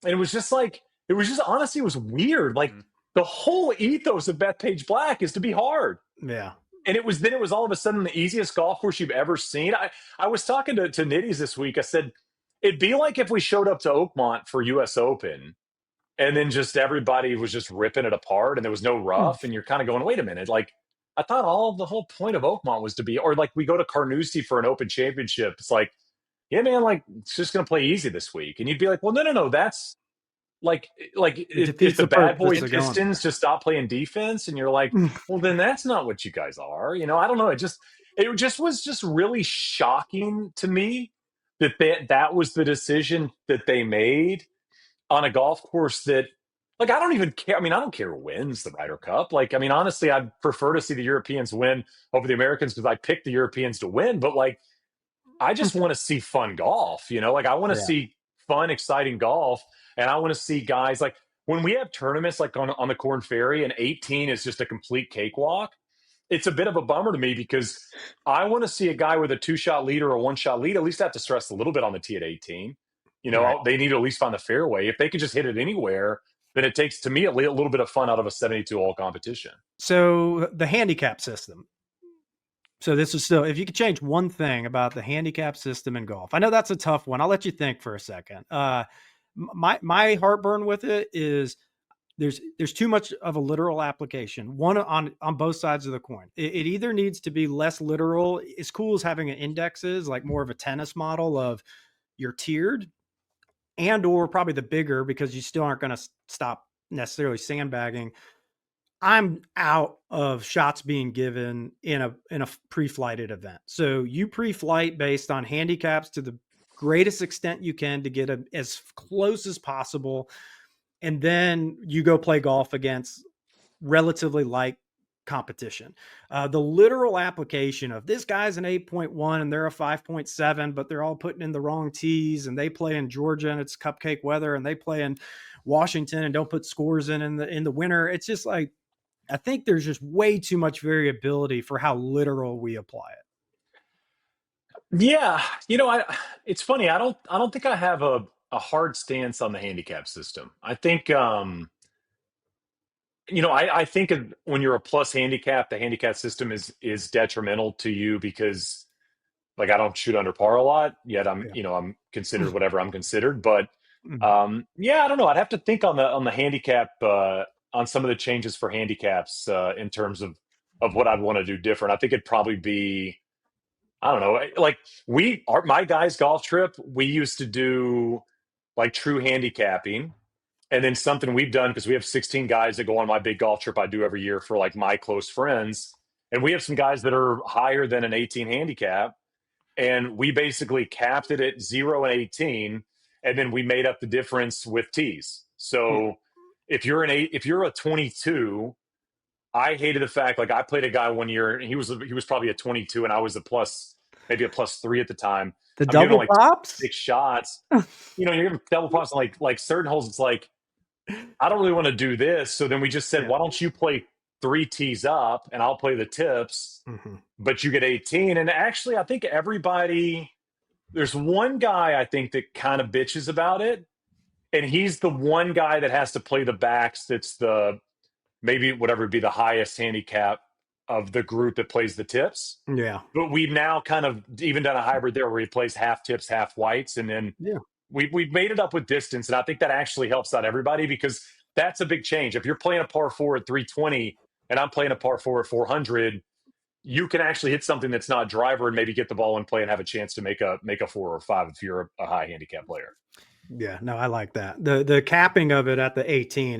And it was just like, it was just honestly, it was weird. Like Mhm. the whole ethos of Bethpage Black is to be hard. Yeah. And it was all of a sudden the easiest golf course you've ever seen. I was talking to Nitties this week. I said, it'd be like if we showed up to Oakmont for US Open and then just everybody was just ripping it apart and there was no rough. And you're kind of going, wait a minute. Like, I thought the whole point of Oakmont was to be, or like we go to Carnoustie for an Open Championship. It's like, yeah, man, like it's just going to play easy this week. And you'd be like, well, no, that's like It if defeats the the bad purpose boy of going Pistons just stop playing defense, and you're like, well, then that's not what you guys are. I don't know. It just was just really shocking to me that was the decision that they made on a golf course that, like, I don't even care. I mean, I don't care who wins the Ryder Cup. Like, I mean, honestly, I'd prefer to see the Europeans win over the Americans because I picked the Europeans to win. But like, I just want to see fun golf. Like I want to Yeah. see fun, exciting golf, and I want to see guys like when we have tournaments like on the Korn Ferry and 18 is just a complete cakewalk. It's a bit of a bummer to me because I want to see a guy with a 2-shot lead or a 1-shot lead at least have to stress a little bit on the tee at 18. Right. They need to at least find the fairway. If they could just hit it anywhere, then it takes, to me, a little bit of fun out of a 72-hole competition. So the handicap system. So this is still, if you could change one thing about the handicap system in golf, I know that's a tough one. I'll let you think for a second. My heartburn with it is there's too much of a literal application. One on both sides of the coin. It either needs to be less literal. As cool as having an index is, like more of a tennis model of you're tiered, and or probably the bigger because you still aren't going to stop necessarily sandbagging. I'm out of shots being given in a pre-flighted event. So you pre-flight based on handicaps to the greatest extent you can to get as close as possible. And then you go play golf against relatively light competition. The literal application of this guy's an 8.1 and they're a 5.7, but they're all putting in the wrong tees and they play in Georgia and it's cupcake weather and they play in Washington and don't put scores in the winter. It's just like, I think there's just way too much variability for how literal we apply it. Yeah, it's funny. I don't think I have a hard stance on the handicap system. I think I think when you're a plus handicap, the handicap system is detrimental to you because like I don't shoot under par a lot, yet I'm considered whatever I'm considered. But yeah, I don't know. I'd have to think on the handicap on some of the changes for handicaps in terms of what I'd want to do different. I think it'd probably be, I don't know, like my guys' golf trip, we used to do like true handicapping. And then something we've done, because we have 16 guys that go on my big golf trip I do every year for like my close friends. And we have some guys that are higher than an 18 handicap. And we basically capped it at 0 and 18. And then we made up the difference with tees. So if you're a 22, I hated the fact, like I played a guy one year and he was probably a 22 and I was maybe a +3 at the time. The I'm giving double like pops? 6 shots. You're giving double pops on like certain holes. It's like, I don't really want to do this. So then we just said, why don't you play 3 tees up and I'll play the tips, but you get 18. And actually, I think there's one guy I think that kind of bitches about it. And he's the one guy that has to play the backs. That's maybe whatever would be the highest handicap of the group that plays the tips. Yeah. But we've now kind of even done a hybrid there where he plays half tips, half whites. And then we've made it up with distance, and I think that actually helps out everybody because that's a big change. If you're playing a par 4 at 320 and I'm playing a par 4 at 400, you can actually hit something that's not driver and maybe get the ball in play and have a chance to make a 4 or 5 if you're a high handicap player. Yeah, no, I like that. The capping of it at the 18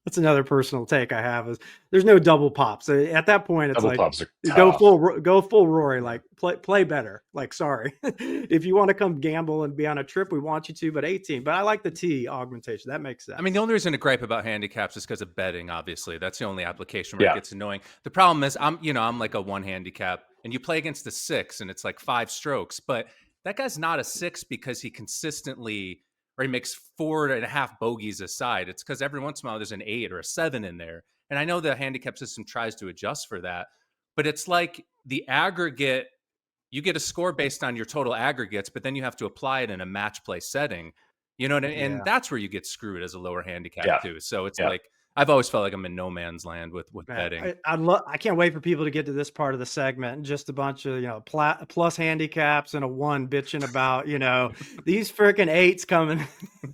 that's another personal take I have is there's no double pops. At that point, it's Double like pops are go full Rory, like play better. Like, sorry, if you want to come gamble and be on a trip, we want you to, but 18. But I like the tee augmentation. That makes sense. I mean, the only reason to gripe about handicaps is because of betting. Obviously, that's the only application where it gets annoying. The problem is, I'm like a 1 handicap, and you play against a 6, and it's like 5 strokes, but that guy's not a 6 because he consistently, or he makes 4.5 bogeys aside. It's because every once in a while there's an 8 or a 7 in there. And I know the handicap system tries to adjust for that, but it's like the aggregate, you get a score based on your total aggregates, but then you have to apply it in a match play setting. You know what I mean? Yeah. And that's where you get screwed as a lower handicap Yeah. too. So it's Yeah. like I've always felt like I'm in no man's land with betting. I can't wait for people to get to this part of the segment. And just a bunch of plus handicaps and a 1 bitching about these freaking 8s coming.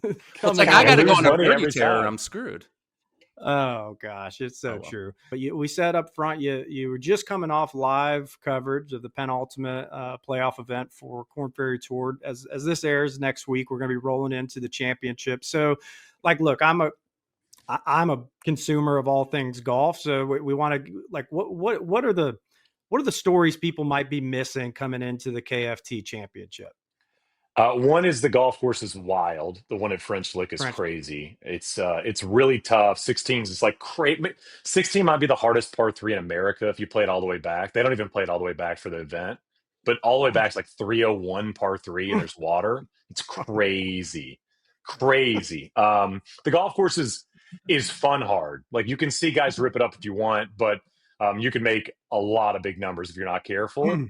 It's like out. I got to lose go on a money birdie every tear or time. I'm screwed. Oh gosh, it's so Oh, well. true. But we said up front, you were just coming off live coverage of the penultimate playoff event for Korn Ferry Tour. As this airs next week, we're going to be rolling into the championship. So, look, I'm a consumer of all things golf. So we want to what are the stories people might be missing coming into the KFT championship? One is the golf course is wild. The one at French Lick is crazy. It's really tough. 16s is like crazy. 16 might be the hardest par 3 in America if you play it all the way back. They don't even play it all the way back for the event, but all the way back is like 301 par 3 and there's water. It's crazy. The golf course is fun hard. Like you can see guys rip it up if you want, but you can make a lot of big numbers if you're not careful.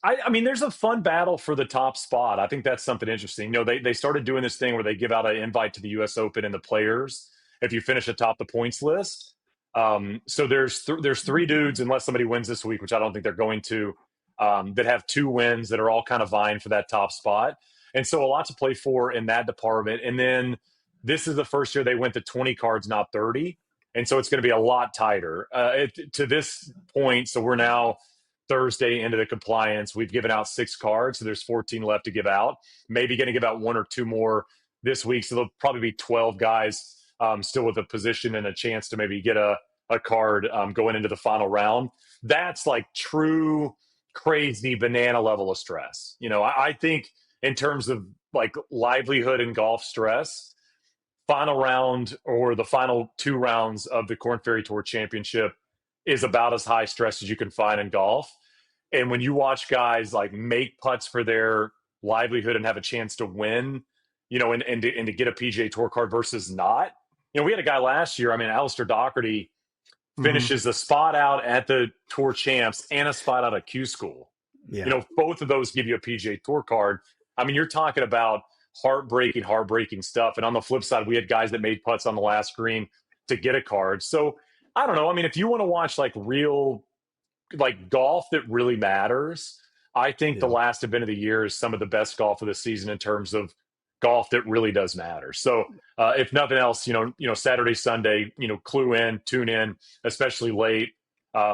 I mean, there's a fun battle for the top spot. I think that's something interesting. They started doing this thing where they give out an invite to the U.S. Open and the players if you finish atop the points list. So there's 3 dudes, unless somebody wins this week, which I don't think they're going to, that have 2 wins that are all kind of vying for that top spot. And so a lot to play for in that department. And then this is the first year they went to 20 cards, not 30. And so it's going to be a lot tighter to this point. So we're now Thursday into the compliance. We've given out 6 cards, so there's 14 left to give out. Maybe going to give out 1 or 2 more this week. So there'll probably be 12 guys still with a position and a chance to maybe get a card going into the final round. That's like true crazy banana level of stress. I think in terms of like livelihood and golf stress, final round or the final 2 rounds of the Korn Ferry Tour Championship is about as high stress as you can find in golf. And when you watch guys like make putts for their livelihood and have a chance to win, and to get a PGA Tour card versus not, we had a guy last year. I mean, Alistair Doherty finishes the spot out at the Tour Champs and a spot out at Q School. Yeah. Both of those give you a PGA Tour card. I mean, you're talking about heartbreaking stuff. And on the flip side, we had guys that made putts on the last green to get a card. So I don't know. I mean, if you want to watch like real, like golf that really matters, I think the last event of the year is some of the best golf of the season in terms of golf that really does matter. So if nothing else, Saturday, Sunday, clue in, tune in, especially late.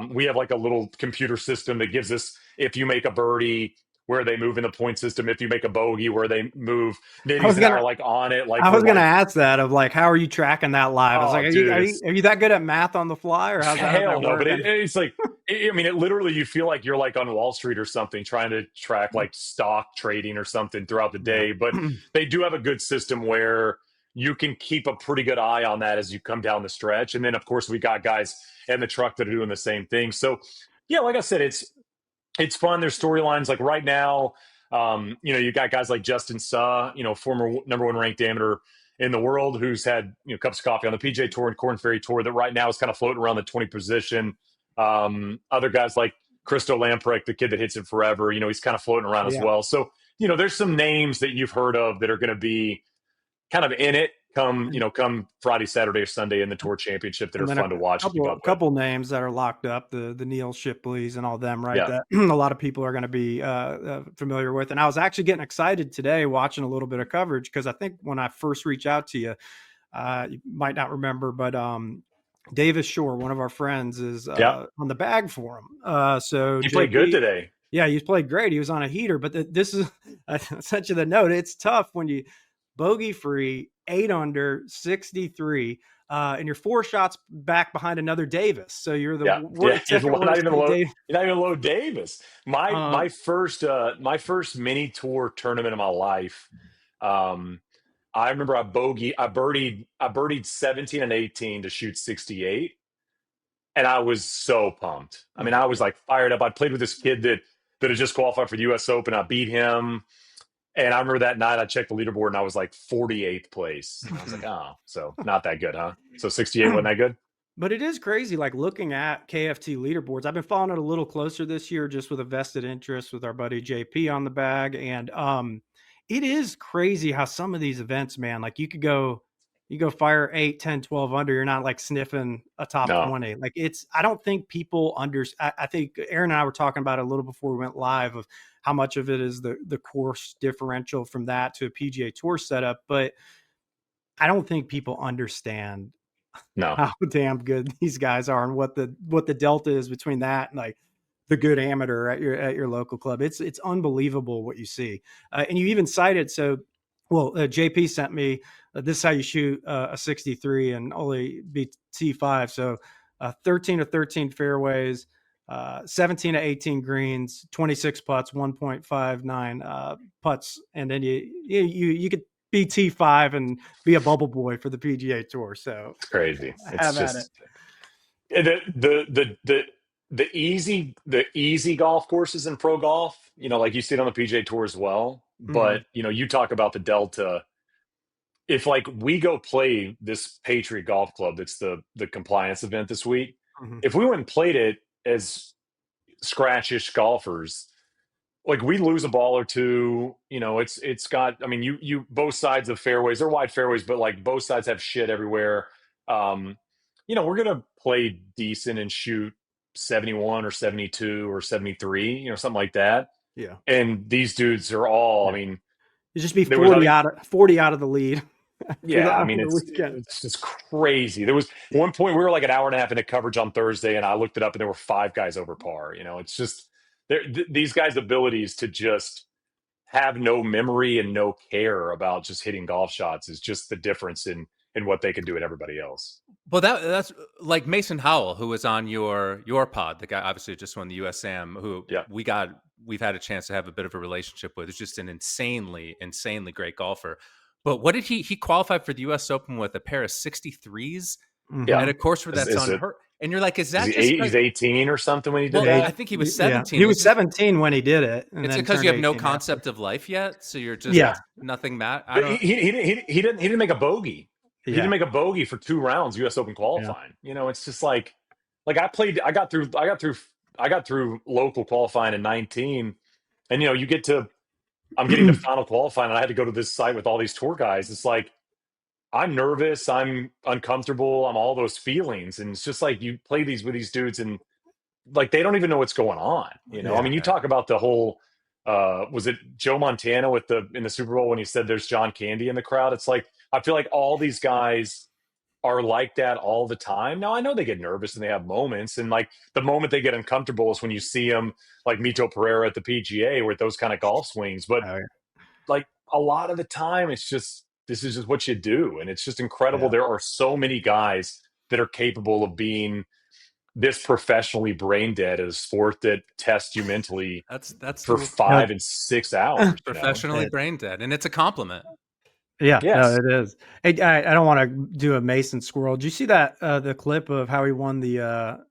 We have like a little computer system that gives us, if you make a birdie, where they move in the point system. If you make a bogey, where they move. Nitty's and I are like on it. Like I was going to ask that of like, how are you tracking that live? I was like, are you that good at math on the fly, or how's that? Hell no, but it's like, I mean, it literally, you feel like you're like on Wall Street or something, trying to track like stock trading or something throughout the day. But they do have a good system where you can keep a pretty good eye on that as you come down the stretch. And then, of course, we got guys in the truck that are doing the same thing. So, yeah, like I said, it's fun. There's storylines like right now. You got guys like Justin Suh, former #1 ranked amateur in the world, who's had cups of coffee on the PGA Tour and Korn Ferry Tour, that right now is kind of floating around the 20 position. Other guys like Christo Lamprecht, the kid that hits it forever, he's kind of floating around as well. So there's some names that you've heard of that are going to be kind of in it come Friday, Saturday, or Sunday in the Tour Championship that are fun to watch. A couple names that are locked up, the Neil Shipleys and all them, right? Yeah. That a lot of people are going to be familiar with. And I was actually getting excited today watching a little bit of coverage, because I think when I first reached out to you, you might not remember, but Davis Shore, one of our friends, is on the bag for him. So he played good today. Yeah, he's played great. He was on a heater, but this is such a note. It's tough when you bogey free, 8 under, 63, and you're 4 shots back behind another Davis. So you're the you're not even low Davis. My first mini tour tournament of my life. I remember I birdied 17 and 18 to shoot 68. And I was so pumped. I mean, I was like fired up. I played with this kid that had just qualified for the US Open. I beat him. And I remember that night I checked the leaderboard and I was like 48th place. And I was like, oh, so not that good, huh? So 68 wasn't that good? But it is crazy, like looking at KFT leaderboards. I've been following it a little closer this year, just with a vested interest with our buddy JP on the bag. And it is crazy how some of these events, man, like you go fire 8, 10, 12 under, you're not like sniffing a top No, 20. Like I don't think people I think Aaron and I were talking about it a little before we went live of how much of it is the course differential from that to a PGA Tour setup. But I don't think people understand no. how damn good these guys are and what the delta is between that and like the good amateur at your local club. It's unbelievable what you see. And you even cited JP sent me this is how you shoot a 63 and only beat T5. So 13 to 13 fairways, 17 to 18 greens, 26 putts, 1.59 putts, and then you could be T5 and be a bubble boy for the PGA Tour. So It's crazy. It's have at it. just the easy golf courses in pro golf, like you see it on the PGA Tour as well. Mhm. But you talk about the delta. If like we go play this Patriot Golf Club, that's the compliance event this week. Mhm. If we went and played it as scratchish golfers, like we lose a ball or two. It's got. I mean, you both sides of fairways. They're wide fairways, but like both sides have shit everywhere. Um, we're gonna play decent and shoot 71 or 72 or 73, something like that. Yeah. And these dudes are all. I Yeah. mean, You just be there was. I mean, 40 out of the lead yeah. I after mean, the it's weekend. it's just crazy. There was one point we were like an hour and a half into coverage on Thursday, and I looked it up, and there were 5 guys over par. It's just these guys' abilities to just have no memory and no care about just hitting golf shots is just the difference in what they can do and everybody else. Well, that's like Mason Howell, who was on your pod. The guy obviously just won the USAM, who Yeah. we've had a chance to have a bit of a relationship with. He's just an insanely great golfer. But what did he qualified for the US Open with a pair of 63s Yeah. at a course where Is, that's is it unheard. And you're like, is is that he just he's 18 or something when he did well, that? I think he was Yeah. 17. He was 17 when he did it. And It's then because you turned have no 18 concept after. of life yet, so you're just Yeah. nothing I But don't. he didn't make a bogey. He didn't Yeah. make a bogey for 2 rounds US Open Yeah. qualifying. It's just like I got through local qualifying in 19, and I'm getting to final qualifying, and I had to go to this site with all these tour guys. It's like I'm nervous, I'm uncomfortable, I'm all those feelings, and it's just like you play these with these dudes, and like they don't even know what's going on. I Yeah. mean, you talk about the whole. Was it Joe Montana in the Super Bowl when he said there's John Candy in the crowd? It's like I feel like all these guys are like that all the time. Now I know they get nervous and they have moments, and like the moment they get uncomfortable is when you see them like Mito Pereira at the PGA with those kind of golf swings. But Oh, like a lot of the time, it's just this is just what you do, and it's just incredible. yeah. There are so many guys that are capable of being this professionally brain dead at a sport that tests you mentally That's for the No, 5 and 6 hours. professionally brain dead, and it's a compliment. yeah, no, Yes. it is. Hey, I don't want to do a Mason squirrel. Did you see that the clip of how he won the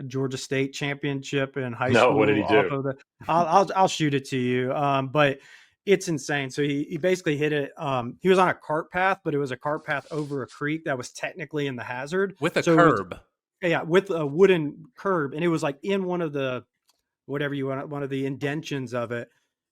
Georgia State championship in high No, what did he school off do? of the? I'll shoot it to you. But it's insane. So he basically hit it. He was on a cart path, but it was a cart path over a creek that was technically in the hazard With a So it was- curb. yeah, with a wooden curb, and it was like in one of the whatever you want, one of the indentions of it.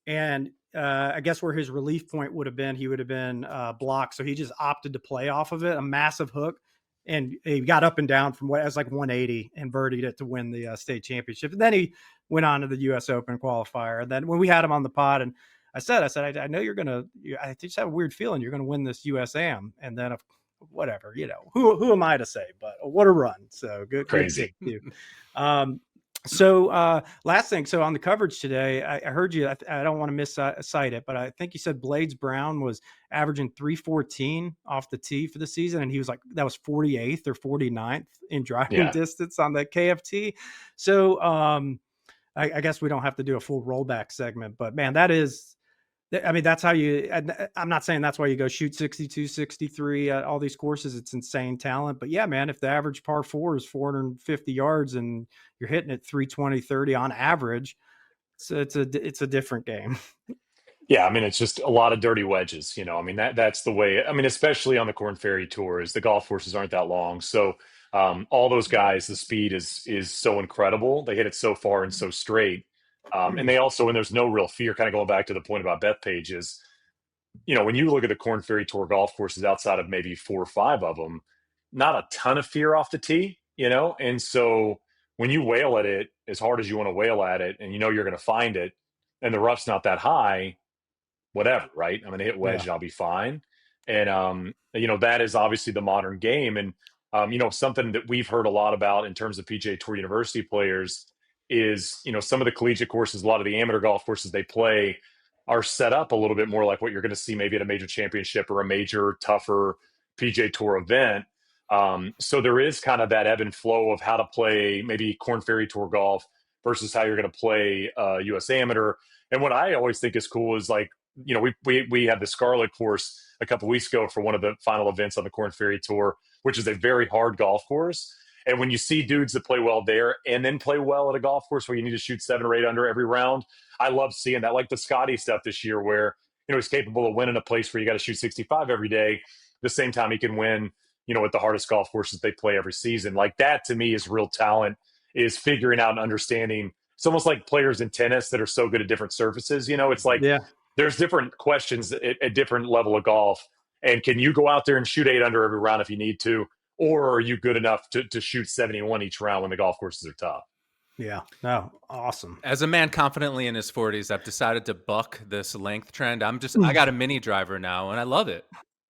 And I guess where his relief point would have been, he would have been blocked. So he just opted to play off of it, a massive hook. And he got up and down from what it was like 180 and birdied it to win the state championship. And then he went on to the US Open qualifier. And then when we had him on the pod, and I said, I know you're going to, I just have a weird feeling you're going to win this USAM. And then whatever, who am I to say, but what a run. So good. Crazy. Good So last thing, so on the coverage today, I heard you, I don't want to miscite it, but I think you said Blades Brown was averaging 314 off the tee for the season. And he was like, that was 48th or 49th in driving distance on the KFT. So I guess we don't have to do a full rollback segment, but man, that's how I'm not saying that's why you go shoot 62, 63 at all these courses. It's insane talent. But yeah, man, if the average par 4 is 450 yards and you're hitting it 320, 30 on average, it's a different game. Yeah, I mean, it's just a lot of dirty wedges. I mean, that's the way. I mean, especially on the Korn Ferry Tours, the golf courses aren't that long. So All those guys, the speed is so incredible. They hit it so far and so straight. And they also, when there's no real fear, kind of going back to the point about Bethpage is, when you look at the Korn Ferry Tour golf courses outside of maybe 4 or 5 of them, not a ton of fear off the tee, And so when you whale at it as hard as you want to whale at it, and you're going to find it, and the rough's not that high, whatever, right? I'm going to hit wedge and I'll be fine. And, that is obviously the modern game. And, something that we've heard a lot about in terms of PGA Tour University players is, some of the collegiate courses, a lot of the amateur golf courses they play are set up a little bit more like what you're going to see maybe at a major championship or a major, tougher PGA Tour event. So there is kind of that ebb and flow of how to play maybe Korn Ferry Tour golf versus how you're going to play US Amateur. And what I always think is cool is like, we had the Scarlet course a couple weeks ago for one of the final events on the Korn Ferry Tour, which is a very hard golf course. And when you see dudes that play well there and then play well at a golf course where you need to shoot 7 or 8 under every round, I love seeing that. Like the Scotty stuff this year where, he's capable of winning a place where you got to shoot 65 every day. The same time he can win, at the hardest golf courses they play every season. Like that to me is real talent, is figuring out and understanding. It's almost like players in tennis that are so good at different surfaces. It's like, there's different questions at different level of golf. And can you go out there and shoot 8 under every round if you need to? Or are you good enough to shoot 71 each round when the golf courses are tough? Yeah. No, awesome. As a man confidently in his 40s, I've decided to buck this length trend. I got a mini driver now and I love it.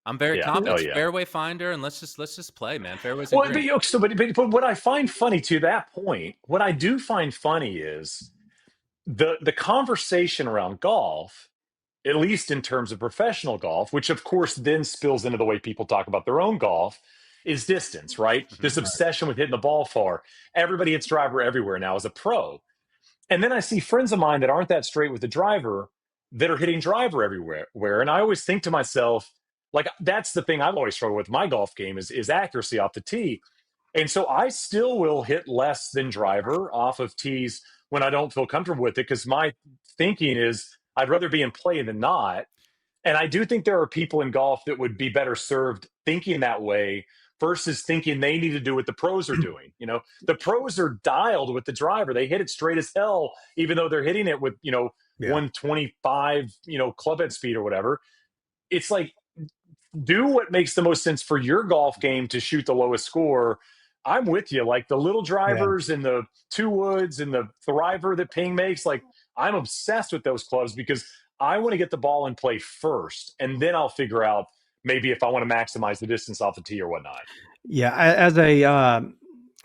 I'm very confident. Fairway finder, and let's just play, man. Fairways and green. But what I find funny to that point, what I do find funny is the conversation around golf, at least in terms of professional golf, which of course then spills into the way people talk about their own golf, is distance, right? Mm-hmm. This obsession with hitting the ball far. Everybody hits driver everywhere now as a pro. And then I see friends of mine that aren't that straight with the driver that are hitting driver everywhere. And I always think to myself, like, that's the thing I've always struggled with my golf game is accuracy off the tee. And so I still will hit less than driver off of tees when I don't feel comfortable with it, because my thinking is I'd rather be in play than not. And I do think there are people in golf that would be better served thinking that way versus thinking they need to do what the pros are doing. The pros are dialed with the driver. They hit it straight as hell, even though they're hitting it with, 125, club head speed or whatever. It's like, do what makes the most sense for your golf game to shoot the lowest score. I'm with you. Like the little drivers and the 2 woods and the Thriver that Ping makes, like I'm obsessed with those clubs because I want to get the ball in play first, and then I'll figure out maybe if I want to maximize the distance off the tee or whatnot. Yeah. As a, I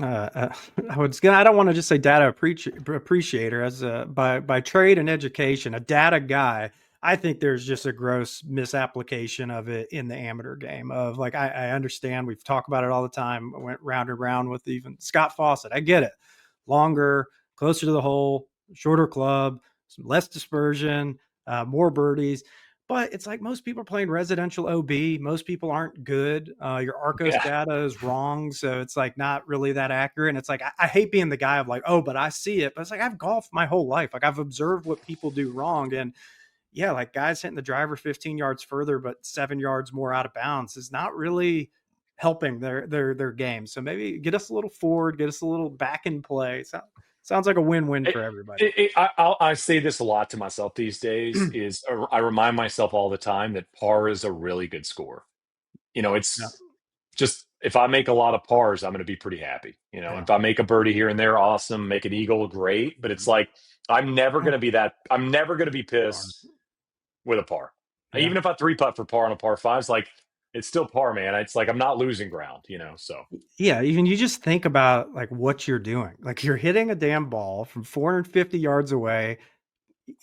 don't want to just say data appreciator, as by trade and education, a data guy. I think there's just a gross misapplication of it in the amateur game of like, I understand we've talked about it all the time. I went round and round with even Scott Fawcett. I get it. Longer, closer to the hole, shorter club, some less dispersion, more birdies. But it's like most people are playing residential OB. Most people aren't good. Your Arcos data is wrong. So it's like not really that accurate. And it's like, I hate being the guy of like, oh, but I see it. But it's like, I've golfed my whole life. Like I've observed what people do wrong. And yeah, like guys hitting the driver 15 yards further, but 7 yards more out of bounds is not really helping their game. So maybe get us a little forward, get us a little back in play. Sounds like a win-win for everybody. I say this a lot to myself these days is I remind myself all the time that par is a really good score. It's just, if I make a lot of pars, I'm going to be pretty happy. If I make a birdie here and there, awesome. Make an eagle, great. But it's like, I'm never going to be pissed with a par. Yeah. Even if I 3-putt for par on a par 5, it's like, it's still par, man. It's like, I'm not losing ground, so. Yeah. Even you just think about like what you're doing. Like you're hitting a damn ball from 450 yards away,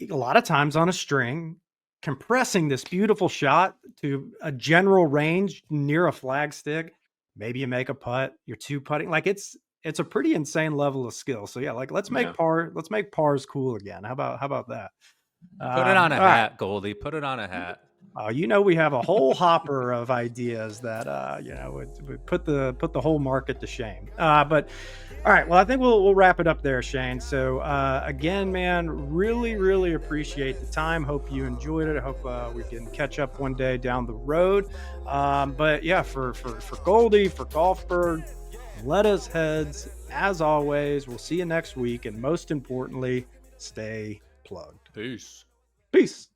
a lot of times on a string, compressing this beautiful shot to a general range near a flag stick. Maybe you make a putt, you're 2-putting. Like it's a pretty insane level of skill. So yeah, like let's make pars cool again. How about that? Put it on a hat, Goldie. Put it on a hat. We have a whole hopper of ideas that would put the whole market to shame. But all right, well, I think we'll wrap it up there, Shane. So again, man, really, really appreciate the time. Hope you enjoyed it. I hope we can catch up one day down the road. But yeah, for Goldie, for Golfberg, lettuce heads. As always, we'll see you next week. And most importantly, stay plugged. Peace. Peace.